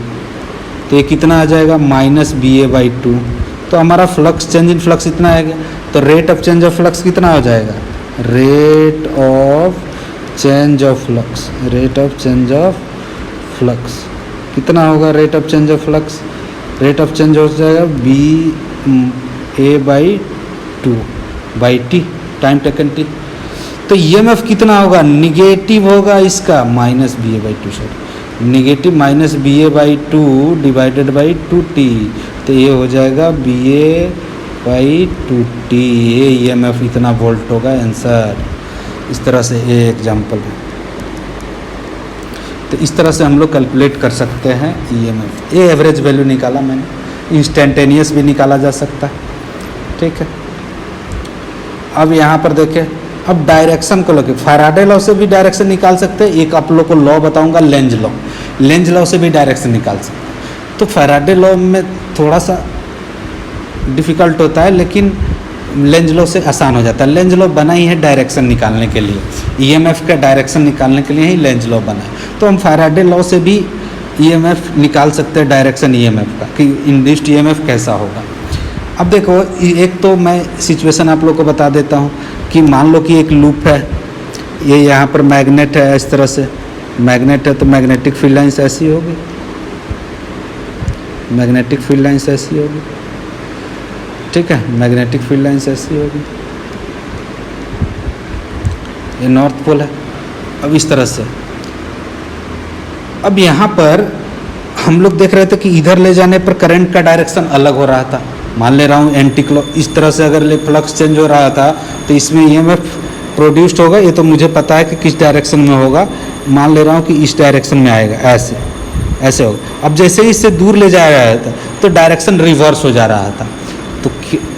तो ये कितना आ जाएगा माइनस बी ए बाई 2। तो हमारा फ्लक्स चेंज इन फ्लक्स इतना आएगा, तो rate of change of flux कितना हो जाएगा, rate of change of flux, rate of change of flux कितना होगा, rate of change of flux, rate of change हो जाएगा B A by 2 by T, time taken T. तो EMF कितना होगा, निगेटिव होगा इसका minus B A by 2, sorry negative minus B A by 2 divided by 2t, तो ये हो जाएगा बी ए बाई 2t, ये ईएमएफ इतना वोल्ट होगा आंसर। इस तरह से ये एग्जाम्पल है। तो इस तरह से हम लोग कैलकुलेट कर सकते हैं ईएमएफ। ये एवरेज वैल्यू निकाला मैंने, इंस्टेंटेनियस भी निकाला जा सकता है, ठीक है। अब यहाँ पर देखें, अब डायरेक्शन को लेकर फैराडे लॉ से भी डायरेक्शन निकाल सकते हैं। एक आप लोग को लॉ बताऊंगा, लेंज लॉ, लेंज लॉ से भी डायरेक्शन निकाल सकते हैं। तो फैराडे लॉ में थोड़ा सा डिफ़िकल्ट होता है, लेकिन लेंज लॉ से आसान हो जाता है। लेंज लॉ बना ही है डायरेक्शन निकालने के लिए, ईएमएफ का डायरेक्शन निकालने के लिए ही लेंज लॉ बना है। तो हम फैराडे लॉ से भी ईएमएफ निकाल सकते हैं, डायरेक्शन ईएमएफ का, कि इंड्यूस्ड ईएमएफ कैसा होगा। अब देखो, एक तो मैं सिचुएशन आप लोग को बता देता हूँ कि मान लो कि एक लूप है, ये यहाँ पर मैग्नेट है, इस तरह से मैग्नेट है, तो मैग्नेटिक फील्ड लाइन्स ऐसी होगी, मैग्नेटिक फील्ड लाइन्स ऐसी होगी, ठीक है, मैग्नेटिक फील्ड लाइन्स ऐसी होगी, ये नॉर्थ पोल है। अब इस तरह से, अब यहाँ पर हम लोग देख रहे थे कि इधर ले जाने पर करंट का डायरेक्शन अलग हो रहा था। मान ले रहा हूँ एंटी क्लॉक, इस तरह से अगर फ्लक्स चेंज हो रहा था तो इसमें ईएमएफ प्रोड्यूस्ड होगा, ये तो मुझे पता है कि किस डायरेक्शन में होगा। मान ले रहा हूँ कि इस डायरेक्शन में आएगा, ऐसे ऐसे होगा। अब जैसे ही इससे दूर ले जा रहा था तो डायरेक्शन रिवर्स हो जा रहा था।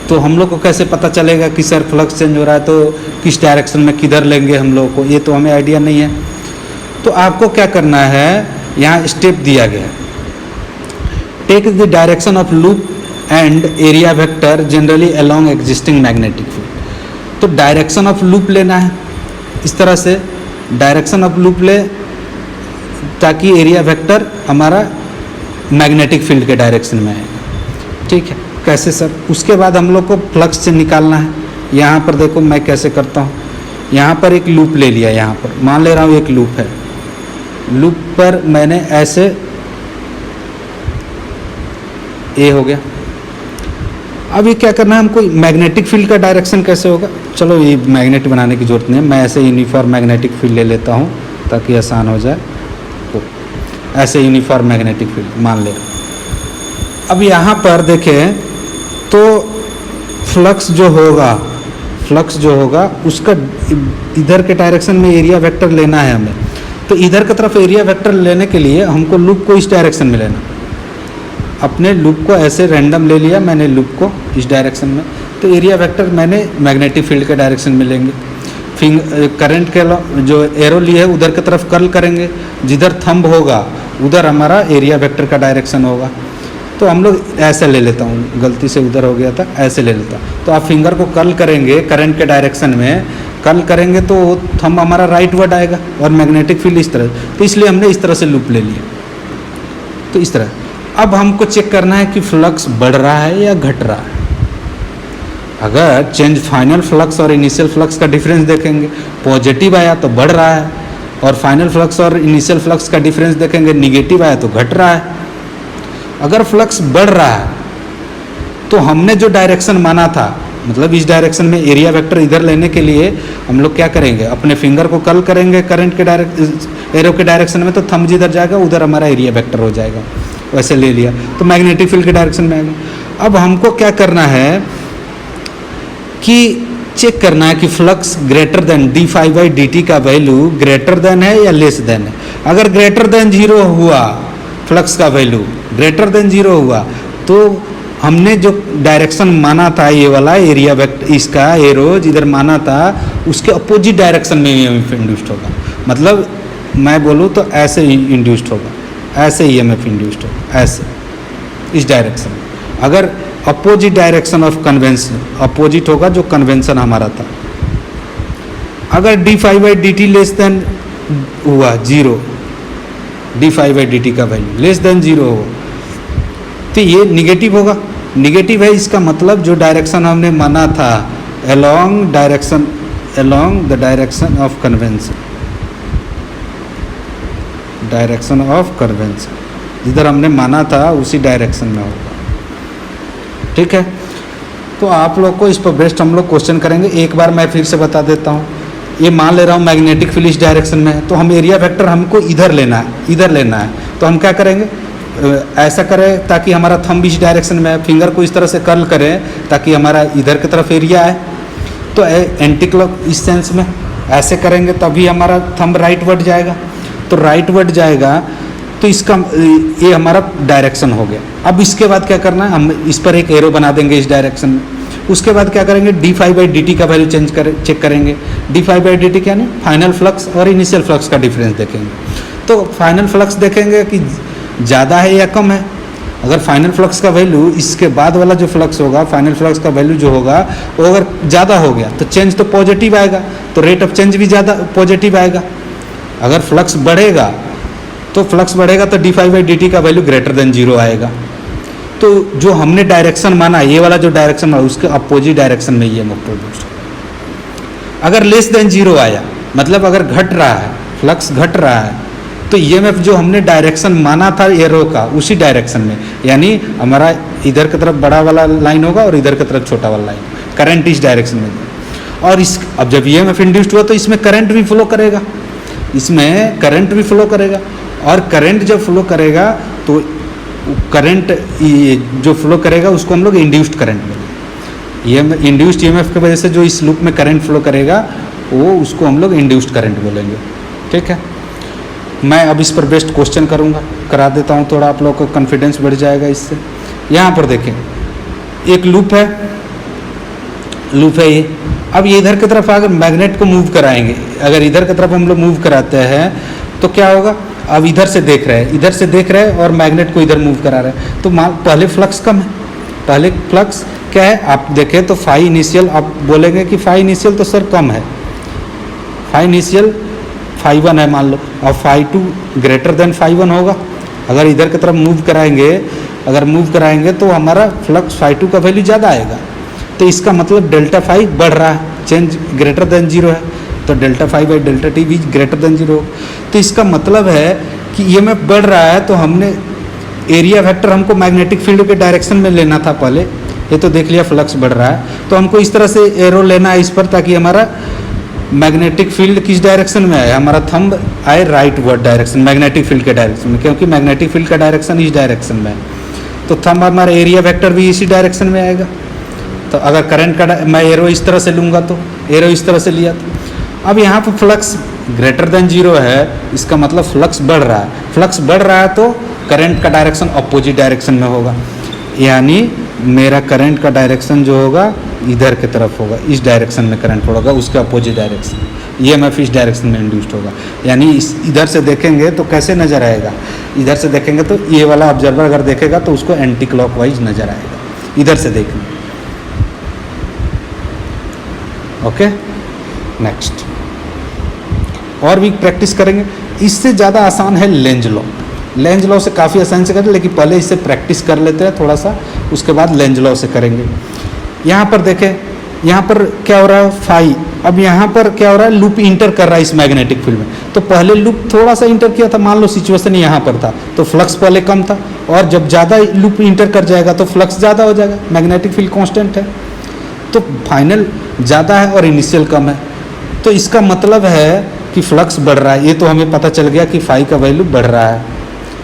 तो हम लोग को कैसे पता चलेगा कि सर फ्लक्स चेंज हो रहा है तो किस डायरेक्शन में किधर लेंगे हम लोग को, ये तो हमें आइडिया नहीं है। तो आपको क्या करना है, यहाँ स्टेप दिया गया, take the direction of loop and area vector generally along existing magnetic field. तो डायरेक्शन ऑफ लूप लेना है, इस तरह से डायरेक्शन ऑफ लूप ले ताकि एरिया वेक्टर हमारा मैग्नेटिक फील्ड के डायरेक्शन में आएगा, ठीक है। कैसे सर, उसके बाद हम लोग को फ्लक्स से निकालना है। यहाँ पर देखो मैं कैसे करता हूँ, यहाँ पर एक लूप ले लिया, यहाँ पर मान ले रहा हूँ एक लूप है, लूप पर मैंने ऐसे ए हो गया। अब ये क्या करना है हमको, मैग्नेटिक फील्ड का डायरेक्शन कैसे होगा, चलो ये मैग्नेट बनाने की जरूरत नहीं है, मैं ऐसे यूनिफॉर्म मैग्नेटिक फील्ड ले लेता हूँ ताकि आसान हो जाए। तो ऐसे यूनिफॉर्म मैग्नेटिक फील्ड मान ले। अब यहाँ पर देखें तो फ्लक्स जो होगा उसका इधर के डायरेक्शन में एरिया वेक्टर लेना है हमें। तो इधर की तरफ एरिया वेक्टर लेने के लिए हमको लूप को इस डायरेक्शन में लेना, अपने लूप को ऐसे रैंडम ले लिया मैंने लूप को इस डायरेक्शन में, तो एरिया वेक्टर मैंने मैग्नेटिक फील्ड के डायरेक्शन में लेंगे। करंट के जो एरो लिए है उधर की तरफ कर्ल करेंगे, जिधर थंब होगा उधर हमारा एरिया वेक्टर का डायरेक्शन होगा। तो हम लोग ऐसे ले लेता हूँ, गलती से उधर हो गया था, ऐसे ले लेता। तो आप फिंगर को कर्ल करेंगे करंट के डायरेक्शन में, कर्ल करेंगे तो थंब हमारा राइट वर्ड आएगा और मैग्नेटिक फील्ड इस तरह, तो इसलिए हमने इस तरह से लूप ले लिया। तो इस तरह अब हमको चेक करना है कि फ्लक्स बढ़ रहा है या घट रहा है। अगर चेंज फाइनल फ्लक्स और इनिशियल फ्लक्स का डिफरेंस देखेंगे, पॉजिटिव आया तो बढ़ रहा है, और फाइनल फ्लक्स और इनिशियल फ्लक्स का डिफरेंस देखेंगे निगेटिव आया तो घट रहा है। अगर फ्लक्स बढ़ रहा है तो हमने जो डायरेक्शन माना था, मतलब इस डायरेक्शन में एरिया वेक्टर इधर लेने के लिए हम लोग क्या करेंगे, अपने फिंगर को कर्ल करेंगे करंट के एरो के डायरेक्शन में, तो थंब जिधर जाएगा उधर हमारा एरिया वेक्टर हो जाएगा, वैसे ले लिया तो मैग्नेटिक फील्ड के डायरेक्शन में आएगा। अब हमको क्या करना है कि चेक करना है कि flux greater than D phi by D T का वैल्यू ग्रेटर देन है या लेस देन है। अगर ग्रेटर देन जीरो हुआ, फ्लक्स का वैल्यू ग्रेटर देन जीरो हुआ, तो हमने जो डायरेक्शन माना था ये वाला एरिया वेक्टर, इसका एरो जिधर माना था उसके अपोजिट डायरेक्शन में ईएमएफ इंड्यूस्ड होगा। मतलब मैं बोलूँ तो ऐसे ही इंड्यूस्ड होगा, ऐसे ईएमएफ इंड्यूस्ड होगा, ऐसे इस डायरेक्शन में। अगर opposite direction of convention, opposite होगा जो कन्वेंशन हमारा था। अगर D phi by D T less than हुआ zero, D phi by D T का वैल्यू लेस देन जीरो हो, तो ये निगेटिव होगा। निगेटिव है, इसका मतलब जो डायरेक्शन हमने माना था along direction, along the direction of convention, direction of convention जिधर हमने माना था उसी डायरेक्शन में होगा। ठीक है, तो आप लोग को इस पर बेस्ट हम लोग क्वेश्चन करेंगे। एक बार मैं फिर से बता देता हूँ, ये मान ले रहा हूँ मैग्नेटिक फील्ड इस डायरेक्शन में है, तो हम एरिया वेक्टर हमको इधर लेना है, इधर लेना है। तो हम क्या करेंगे, ऐसा करें ताकि हमारा थंब इस डायरेक्शन में है, फिंगर को इस तरह से कर्ल करें ताकि हमारा इधर की तरफ एरिया आए। तो एंटी क्लॉक इस सेंस में ऐसे करेंगे तभी हमारा थंब राइट वर्ड जाएगा। तो राइट वर्ड जाएगा तो इसका ये हमारा डायरेक्शन हो गया। अब इसके बाद क्या करना है, हम इस पर एक एरो बना देंगे इस डायरेक्शन में। उसके बाद क्या करेंगे, D phi by D T का वैल्यू चेक करेंगे। D phi by D T क्या नहीं, फाइनल फ्लक्स और इनिशियल फ्लक्स का डिफरेंस देखेंगे। तो फाइनल फ्लक्स देखेंगे कि ज़्यादा है या कम है। अगर फाइनल फ्लक्स का वैल्यू इसके बाद वाला जो फ्लक्स होगा, फाइनल फ्लक्स का वैल्यू जो होगा वो अगर ज़्यादा हो गया तो चेंज तो पॉजिटिव आएगा, तो रेट ऑफ चेंज भी ज़्यादा पॉजिटिव आएगा। अगर फ्लक्स बढ़ेगा तो तो D phi by D T का वैल्यू ग्रेटर देन जीरो आएगा। तो जो हमने डायरेक्शन माना, ये वाला जो डायरेक्शन माना, उसके अपोजिट डायरेक्शन में ये प्रोड्यूस होगा। अगर लेस देन जीरो आया, मतलब अगर घट रहा है, फ्लक्स घट रहा है, तो ईएमएफ जो हमने डायरेक्शन माना था एरो का उसी डायरेक्शन में, यानी हमारा इधर की तरफ बड़ा वाला लाइन होगा और इधर की तरफ छोटा वाला लाइन, करंट इस डायरेक्शन में। और इस अब जब ईएमएफ इंड्यूस्ड हुआ तो इसमें करंट भी फ्लो करेगा, इसमें करंट भी फ्लो करेगा। और करंट जब फ्लो करेगा तो करंट जो फ्लो करेगा उसको हम लोग इंड्यूस्ड करंट बोलेंगे। ये इंड्यूस्ड ईएमएफ की वजह से जो इस लूप में करंट फ्लो करेगा वो उसको हम लोग इंड्यूस्ड करंट बोलेंगे। ठीक है, मैं अब इस पर बेस्ट क्वेश्चन करा देता हूँ, थोड़ा आप लोग को कॉन्फिडेंस बढ़ जाएगा इससे। यहाँ पर देखें, एक लूप है ये। अब ये इधर की तरफ अगर मैग्नेट को मूव कराएंगे, अगर इधर की तरफ हम लोग मूव कराते हैं तो क्या होगा, अब इधर से देख रहे हैं और मैग्नेट को इधर मूव करा रहे हैं, तो पहले फ्लक्स कम है, पहले फ्लक्स क्या है आप देखें तो फाई इनिशियल, आप बोलेंगे कि फाई इनिशियल तो सर कम है, फाई इनिशियल फाई वन है मान लो, और phi two greater than phi one होगा। अगर इधर की तरफ मूव कराएंगे तो हमारा फ्लक्स फाई टू का वैल्यू ज़्यादा आएगा, तो इसका मतलब डेल्टा फाई बढ़ रहा है, चेंज ग्रेटर देन जीरो है, तो delta phi by delta T भी ग्रेटर देन जीरो। तो इसका मतलब है कि ईएमएफ बढ़ रहा है, तो हमने एरिया वेक्टर हमको मैग्नेटिक फील्ड के डायरेक्शन में लेना था पहले, ये तो देख लिया फ्लक्स बढ़ रहा है, तो हमको इस तरह से एरो लेना है इस पर, ताकि हमारा मैग्नेटिक फील्ड किस डायरेक्शन में आए, हमारा थंब आए right word direction, magnetic field के डायरेक्शन में, क्योंकि मैग्नेटिक फील्ड का डायरेक्शन इस डायरेक्शन में है, तो थंब हमारा एरिया वेक्टर भी इसी डायरेक्शन में आएगा। तो अगर करंट का मैं एरो इस तरह से लूँगा तो एरो इस तरह से लिया, तो अब यहाँ पर फ्लक्स ग्रेटर देन जीरो है, इसका मतलब फ्लक्स बढ़ रहा है, फ्लक्स बढ़ रहा है तो करंट का डायरेक्शन अपोजिट डायरेक्शन में होगा, यानी मेरा करंट का डायरेक्शन जो होगा इधर की तरफ होगा, इस डायरेक्शन में करंट होगा, उसके अपोजिट डायरेक्शन, ईएमएफ इस डायरेक्शन में इंड्यूस्ड होगा। यानी इधर से देखेंगे तो कैसे नज़र आएगा, इधर से देखेंगे तो ये वाला ऑब्जर्वर अगर देखेगा तो उसको एंटी क्लॉकवाइज नज़र आएगा, इधर से देखना। ओके, नेक्स्ट और भी प्रैक्टिस करेंगे। इससे ज़्यादा आसान है लेंज लॉ। लेंज लॉ से काफ़ी आसान से करें, लेकिन पहले इससे प्रैक्टिस कर लेते हैं थोड़ा सा, उसके बाद लेंज लॉ से करेंगे। यहाँ पर देखें, यहाँ पर क्या हो रहा है फाई, अब यहाँ पर क्या हो रहा है लूप इंटर कर रहा है इस मैग्नेटिक फील्ड में, तो पहले लूप थोड़ा सा इंटर किया था, मान लो सिचुएशन यहाँ पर था तो फ्लक्स पहले कम था, और जब ज़्यादा लूप इंटर कर जाएगा तो फ्लक्स ज़्यादा हो जाएगा, मैग्नेटिक फील्ड कॉन्स्टेंट है, तो फाइनल ज़्यादा है और इनिशियल कम है। तो इसका मतलब है कि फ्लक्स बढ़ रहा है, ये तो हमें पता चल गया कि फाई का वैल्यू बढ़ रहा है,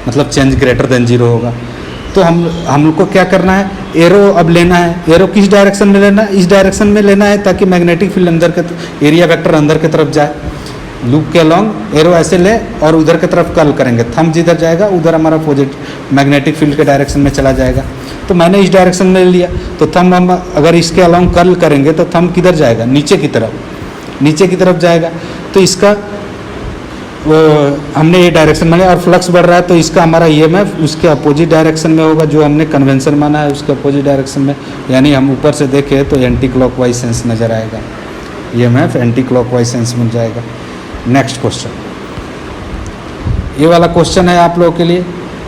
मतलब चेंज ग्रेटर देन 0 होगा। तो हम लोग को क्या करना है, एरो अब लेना है। एरो किस डायरेक्शन में लेना है, इस डायरेक्शन में लेना है ताकि मैग्नेटिक फील्ड अंदर के एरिया वेक्टर अंदर की तरफ जाए। लूप के अलॉन्ग एरो ऐसे ले और उधर की तरफ कर्ल करेंगे, थंब जिधर जाएगा उधर हमारा पॉजिटिव मैग्नेटिक फील्ड के डायरेक्शन में चला जाएगा। तो मैंने इस डायरेक्शन में लिया, तो थंब हम अगर इसके अलॉन्ग कर्ल करेंगे तो थंब किधर जाएगा, नीचे की तरफ, नीचे की तरफ जाएगा। तो इसका हमने ये डायरेक्शन माना और फ्लक्स बढ़ रहा है, तो इसका हमारा ईएमएफ उसके अपोजिट डायरेक्शन में होगा, जो हमने कन्वेंशन माना है उसके अपोजिट डायरेक्शन में। यानी हम ऊपर से देखें तो एंटी क्लॉकवाइज सेंस नज़र आएगा, ईएमएफ एंटी क्लॉकवाइज सेंस मिल जाएगा। नेक्स्ट क्वेश्चन, ये वाला क्वेश्चन है आप लोगों के लिए,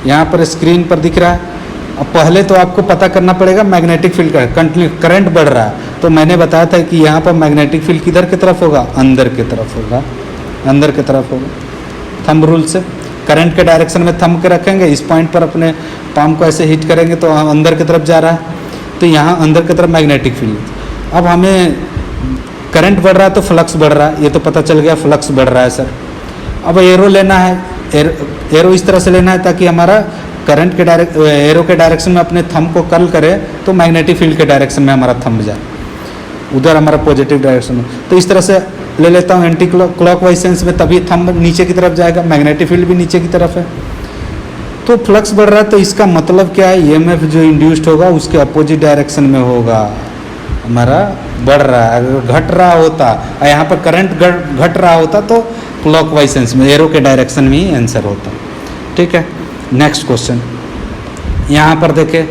यहाँ पर स्क्रीन पर दिख रहा है। अब पहले तो आपको पता करना पड़ेगा मैग्नेटिक फील्ड का, करंट बढ़ रहा है, तो मैंने बताया था कि यहाँ पर मैग्नेटिक फील्ड किधर की तरफ होगा, अंदर की तरफ होगा, अंदर की तरफ होगा। थंब रूल से करंट के डायरेक्शन में थंब के रखेंगे, इस पॉइंट पर अपने पाम को ऐसे हिट करेंगे तो अंदर की तरफ जा रहा है, तो यहाँ अंदर की तरफ मैग्नेटिक फील्ड। अब हमें करंट बढ़ रहा है तो फ्लक्स बढ़ रहा है, ये तो पता चल गया फ्लक्स बढ़ रहा है सर। अब एरो लेना है, एरो इस तरह से लेना है ताकि हमारा करंट के एरो के डायरेक्शन में अपने थंब को कर्ल करे तो मैग्नेटिक फील्ड के डायरेक्शन में हमारा थंब जाए, उधर हमारा पॉजिटिव डायरेक्शन में। तो इस तरह से ले लेता हूँ एंटी क्लॉकवाइज सेंस में, तभी थंब नीचे की तरफ जाएगा, मैग्नेटिक फील्ड भी नीचे की तरफ है। तो फ्लक्स बढ़ रहा है तो इसका मतलब क्या है, ईएमएफ जो इंड्यूस्ड होगा उसके अपोजिट डायरेक्शन में होगा, हमारा बढ़ रहा है। अगर घट रहा होता और यहाँ पर करंट घट रहा होता तो क्लॉकवाइज सेंस में एरो के डायरेक्शन में ही आंसर होता। ठीक है, नेक्स्ट क्वेश्चन, यहाँ पर देखें,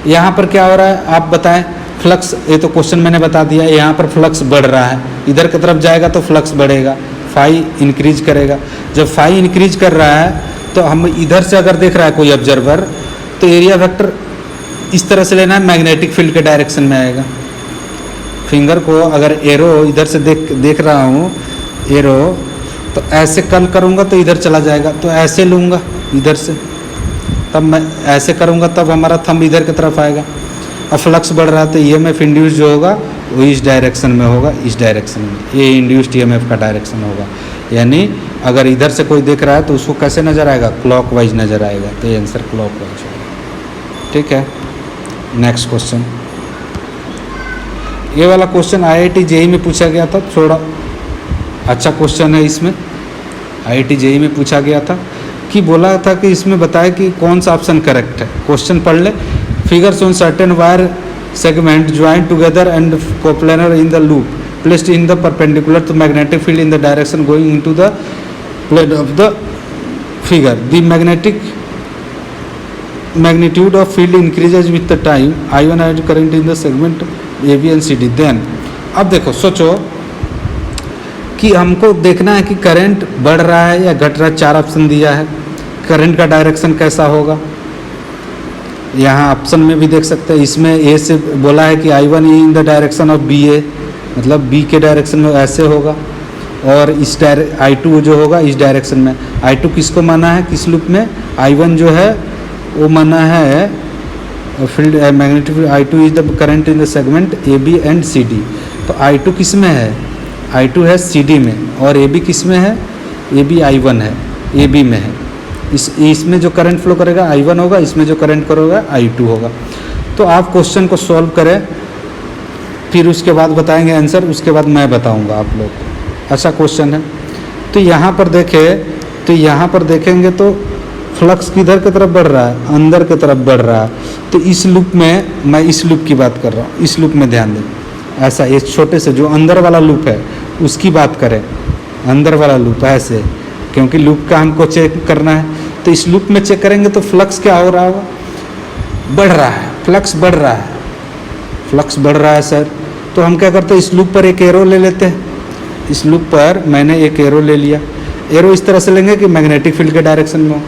यहाँ पर क्या हो रहा है आप बताएं। फ्लक्स, ये तो क्वेश्चन मैंने बता दिया, यहाँ पर फ्लक्स बढ़ रहा है, इधर की तरफ जाएगा तो फ्लक्स बढ़ेगा, फाई इंक्रीज करेगा। जब फाई इंक्रीज कर रहा है तो हम इधर से अगर देख रहा है कोई ऑब्जर्वर तो एरिया वेक्टर इस तरह से लेना है, मैग्नेटिक फील्ड के डायरेक्शन में आएगा। फिंगर को अगर एरो इधर से देख रहा हूँ एरो, तो ऐसे कर्ल करूँगा तो इधर चला जाएगा, तो ऐसे लूँगा इधर से, तब मैं ऐसे करूँगा तब हमारा थंब इधर की तरफ आएगा। अब फ्लक्स बढ़ रहा है तो ईएमएफ इंड्यूस जो होगा वो इस डायरेक्शन में होगा, इस डायरेक्शन में, ये इंड्यूस्ड ईएमएफ का डायरेक्शन होगा। यानी अगर इधर से कोई देख रहा है तो उसको कैसे नज़र आएगा, क्लॉकवाइज नज़र आएगा, तो ये आंसर क्लॉकवाइज होगा। ठीक है, नेक्स्ट क्वेश्चन, ये वाला क्वेश्चन IIT JEE में पूछा गया था, थोड़ा अच्छा क्वेश्चन है। इसमें IIT JEE में पूछा गया था कि बोला था कि इसमें बताए कि कौन सा ऑप्शन करेक्ट है। क्वेश्चन पढ़ ले, figures on certain wire segment join together and coplanar in the loop placed in the perpendicular to magnetic field in the direction going into the plane of the figure. The magnitude of field increases with the time, I1 I2 current in the segment AB and CD। then अब देखो, सोचो कि हमको देखना है कि current बढ़ रहा है या घट रहा है। 4 ऑप्शन दिया है, करंट का डायरेक्शन कैसा होगा, यहाँ ऑप्शन में भी देख सकते हैं। इसमें ए से बोला है कि I1 in the direction of BA, मतलब B के डायरेक्शन में ऐसे होगा, और इस I2 जो होगा इस डायरेक्शन में। I2 किसको माना है, किस लूप में, I1 जो है वो माना है field magnetic field. I2 is the current in the segment AB and CD। तो I2 किस में है, I2 है CD में, और AB किस में है, AB I1 है, AB में है। इसमें जो करंट फ्लो करेगा I1 होगा, इसमें जो करंट करेगा I2 होगा। तो आप क्वेश्चन को सॉल्व करें, फिर उसके बाद बताएंगे आंसर, उसके बाद मैं बताऊंगा आप लोग को। अच्छा क्वेश्चन है। तो यहाँ पर देखें, तो यहाँ पर देखेंगे तो फ्लक्स किधर की तरफ बढ़ रहा है, अंदर की तरफ बढ़ रहा है। तो इस लूप में, मैं इस लूप की बात कर रहा हूँ, इस लूप में ध्यान दें। ऐसा ये छोटे से जो अंदर वाला लूप है उसकी बात करें, अंदर वाला लूप ऐसे, क्योंकि लूप का हमको चेक करना है। तो इस लूप में चेक करेंगे तो फ्लक्स क्या हो रहा होगा, बढ़ रहा है, फ्लक्स बढ़ रहा है, फ्लक्स बढ़ रहा है सर। तो हम क्या करते हैं, इस लूप पर एक एरो ले लेते हैं। इस लूप पर मैंने एक एरो ले लिया, एरो इस तरह से लेंगे कि मैग्नेटिक फील्ड के डायरेक्शन में हो।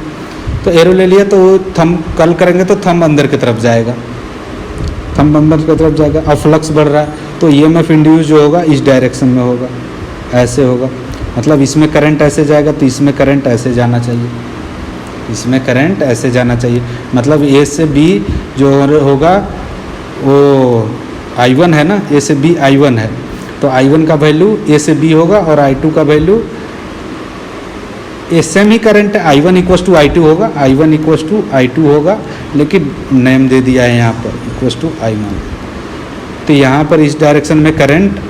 तो एरो ले लिया तो थंब कर्ल करेंगे तो थंब अंदर की तरफ जाएगा, थंब अंदर की तरफ जाएगा। अब फ्लक्स बढ़ रहा है तो ईएमएफ इंड्यूस जो होगा इस डायरेक्शन में होगा, ऐसे होगा। मतलब इसमें करंट ऐसे जाएगा तो इसमें करंट ऐसे जाना चाहिए, इसमें करंट ऐसे जाना चाहिए। मतलब ए से बी जो होगा वो I1 है ना, ए से बी I1 है, तो I1 का वैल्यू ए से बी होगा और I2 का वैल्यू ये सेम ही करंट है, I1 इक्वस टू I2 होगा, I1 इक्वस टू I2 होगा, लेकिन नेम दे दिया है यहाँ पर इक्वस टू I1। तो यहाँ पर इस डायरेक्शन में करंट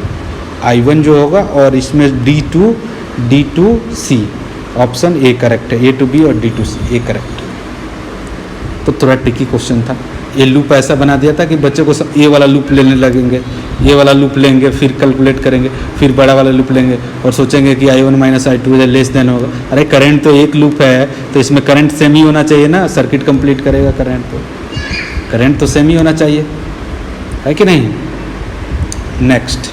I1 जो होगा और इसमें D2C, ऑप्शन ए करेक्ट है, A to B और D to C A correct है। तो थोड़ा ट्रिकी क्वेश्चन था। ये लूप ऐसा बना दिया था कि बच्चे को सब ये वाला लूप लेने लगेंगे, ये वाला लूप लेंगे, फिर कैलकुलेट करेंगे, फिर बड़ा वाला लूप लेंगे और सोचेंगे कि I1 minus I2 less than होगा। अरे करंट तो एक लूप है तो इसमें करंट सेम ही होना चाहिए ना, सर्किट कंप्लीट करेगा करंट तो सेम ही होना चाहिए, है कि नहीं। नेक्स्ट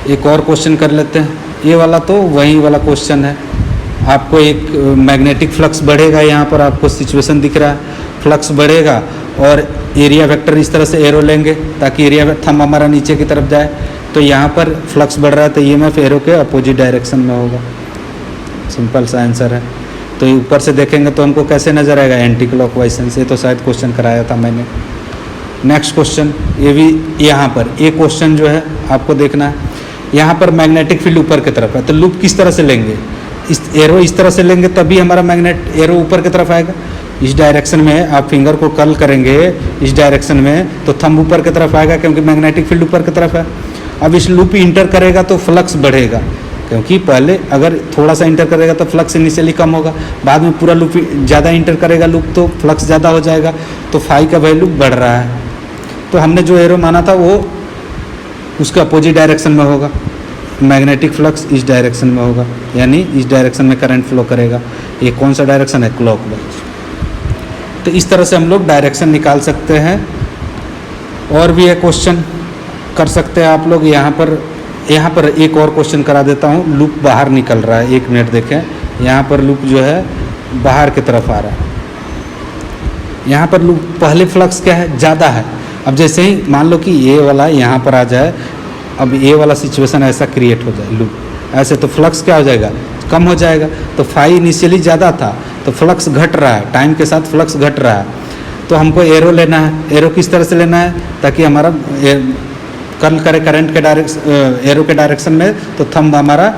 एक और क्वेश्चन कर लेते हैं। ये वाला तो वही वाला क्वेश्चन है। आपको एक मैग्नेटिक फ्लक्स बढ़ेगा, यहाँ पर आपको सिचुएशन दिख रहा है, फ्लक्स बढ़ेगा और एरिया वेक्टर इस तरह से एरो लेंगे ताकि एरिया थंब हमारा नीचे की तरफ जाए। तो यहाँ पर फ्लक्स बढ़ रहा है तो ईएमएफ एरो के अपोजिट डायरेक्शन में होगा, सिंपल सा आंसर है। तो ऊपर से देखेंगे तो हमको कैसे नजर आएगा, एंटी क्लॉकवाइज से। तो शायद क्वेश्चन कराया था मैंने। नेक्स्ट क्वेश्चन, ये भी यहाँ पर एक क्वेश्चन जो है आपको देखना है। यहाँ पर मैग्नेटिक फील्ड ऊपर की तरफ है तो लूप किस तरह से लेंगे, इस एरो इस तरह से लेंगे तभी हमारा मैग्नेट एरो ऊपर की तरफ आएगा। इस डायरेक्शन में आप फिंगर को कर्ल करेंगे इस डायरेक्शन में तो थंब ऊपर की तरफ आएगा क्योंकि मैग्नेटिक फील्ड ऊपर की तरफ है। अब इस लूप इंटर करेगा तो फ्लक्स बढ़ेगा, क्योंकि पहले अगर थोड़ा सा इंटर करेगा तो फ्लक्स इनिशियली कम होगा, बाद में पूरा लूप ज़्यादा इंटर करेगा लूप तो फ्लक्स ज़्यादा हो जाएगा, तो फाई का वैल्यू बढ़ रहा है। तो हमने जो एरो माना था वो उसके अपोजिट डायरेक्शन में होगा, मैग्नेटिक फ्लक्स इस डायरेक्शन में होगा, यानी इस डायरेक्शन में करंट फ्लो करेगा। ये कौन सा डायरेक्शन है, क्लॉकवाइज। तो इस तरह से हम लोग डायरेक्शन निकाल सकते हैं। और भी एक क्वेश्चन कर सकते हैं आप लोग। यहाँ पर एक और क्वेश्चन करा देता हूँ। लूप बाहर निकल रहा है, 1 मिनट देखें। यहाँ पर लूप जो है बाहर की तरफ आ रहा है। यहाँ पर लूप पहले फ्लक्स क्या है, ज़्यादा है। अब जैसे ही मान लो कि ये वाला यहाँ पर आ जाए, अब ये वाला सिचुएशन ऐसा क्रिएट हो जाए लूप ऐसे, तो फ्लक्स क्या हो जाएगा, कम हो जाएगा। तो फाई इनिशियली ज़्यादा था तो फ्लक्स घट रहा है, टाइम के साथ फ्लक्स घट रहा है। तो हमको एरो लेना है। एरो किस तरह से लेना है ताकि हमारा कर्ल करे करंट के डायरेक्शन, एरो के डायरेक्शन में, तो थंब हमारा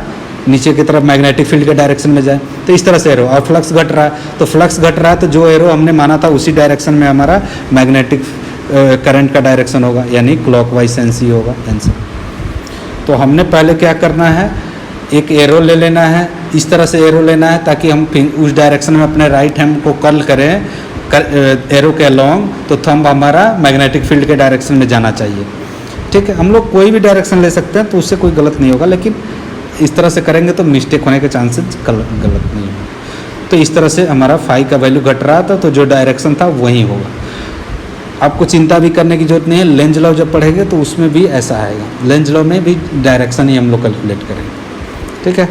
नीचे की तरफ मैग्नेटिक फील्ड के डायरेक्शन में जाए। तो इस तरह से एरो, और फ्लक्स घट रहा है तो फ्लक्स घट रहा है तो जो एरो हमने माना था उसी डायरेक्शन में हमारा मैग्नेटिक करंट का डायरेक्शन होगा, यानी क्लॉकवाइज सेंस ही होगा आंसर। तो हमने पहले क्या करना है, एक एरो ले लेना है, इस तरह से एरो लेना है ताकि हम उस डायरेक्शन में अपने राइट हैंड को कर्ल करें एरो के अलोंग, तो थंब हमारा मैग्नेटिक फील्ड के डायरेक्शन में जाना चाहिए। ठीक है, हम लोग कोई भी डायरेक्शन ले सकते हैं तो उससे कोई गलत नहीं होगा, लेकिन इस तरह से करेंगे तो मिस्टेक होने के चांसेस गलत नहीं होगा। तो इस तरह से हमारा फाई का वैल्यू घट रहा था तो जो डायरेक्शन था वही होगा। आपको चिंता भी करने की जरूरत नहीं है। लेंज लॉ जब पढ़ेंगे तो उसमें भी ऐसा आएगा, लेंज लॉ में भी डायरेक्शन ही हम लोग कैलकुलेट करेंगे। ठीक है,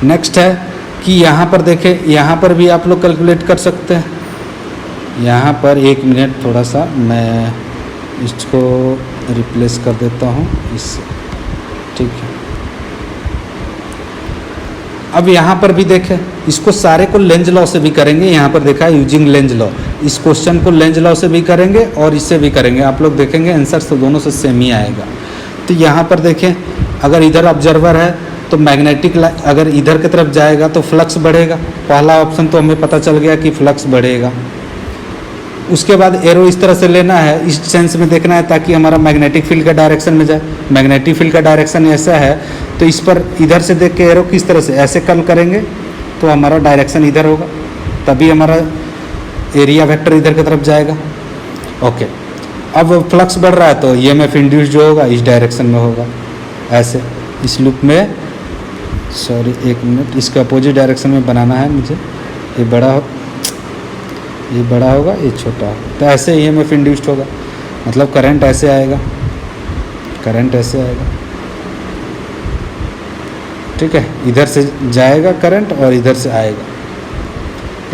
नेक्स्ट है कि यहाँ पर देखें, यहाँ पर भी आप लोग कैलकुलेट कर सकते हैं। यहाँ पर 1 मिनट थोड़ा सा मैं इसको रिप्लेस कर देता हूँ इससे। ठीक है, अब यहाँ पर भी देखें, इसको सारे को लेंज लॉ से भी करेंगे। यहाँ पर देखा है यूजिंग लेंज लॉ, इस क्वेश्चन को लेंज लॉ से भी करेंगे और इससे भी करेंगे। आप लोग देखेंगे आंसर तो दोनों से सेम ही आएगा। तो यहाँ पर देखें, अगर इधर ऑब्जर्वर है तो मैग्नेटिक अगर इधर की तरफ जाएगा तो फ्लक्स बढ़ेगा। पहला ऑप्शन तो हमें पता चल गया कि फ्लक्स बढ़ेगा। उसके बाद एरो इस तरह से लेना है, इस सेंस में देखना है ताकि हमारा मैग्नेटिक फील्ड का डायरेक्शन में जाए। मैग्नेटिक फील्ड का डायरेक्शन ऐसा है तो इस पर इधर से देख के एरो किस तरह से ऐसे कर्ल करेंगे तो हमारा डायरेक्शन इधर होगा, तभी हमारा एरिया वेक्टर इधर की तरफ जाएगा। ओके, अब फ्लक्स बढ़ रहा है तो ईएमएफ इंड्यूस जो होगा इस डायरेक्शन में होगा, ऐसे इस लूप में। सॉरी 1 मिनट, इसके अपोजिट डायरेक्शन में बनाना है मुझे। ये बड़ा होगा, ये छोटा होगा, तो ऐसे ईएमएफ इंड्यूस्ड होगा, मतलब करंट ऐसे आएगा, करंट ऐसे आएगा। ठीक है, इधर से जाएगा करंट और इधर से आएगा,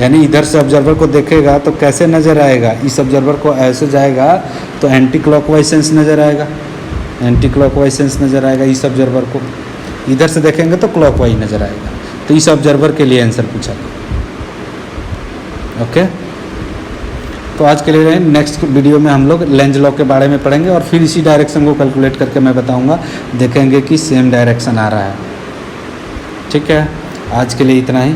यानी इधर से ऑब्जर्वर को देखेगा तो कैसे नज़र आएगा, इस ऑब्जर्वर को ऐसे जाएगा तो एंटी क्लॉकवाइज सेंस नज़र आएगा, एंटी क्लॉकवाइज सेंस नज़र आएगा इस ऑब्जर्वर को। इधर से देखेंगे तो क्लॉकवाइज नज़र आएगा। तो इस ऑब्जर्वर के लिए आंसर पूछा। ओके, तो आज के लिए नेक्स्ट वीडियो में हम लोग लेंज लॉ के बारे में पढ़ेंगे और फिर इसी डायरेक्शन को कैलकुलेट करके मैं बताऊंगा, देखेंगे कि सेम डायरेक्शन आ रहा है। ठीक। ठीक है, आज के लिए इतना ही।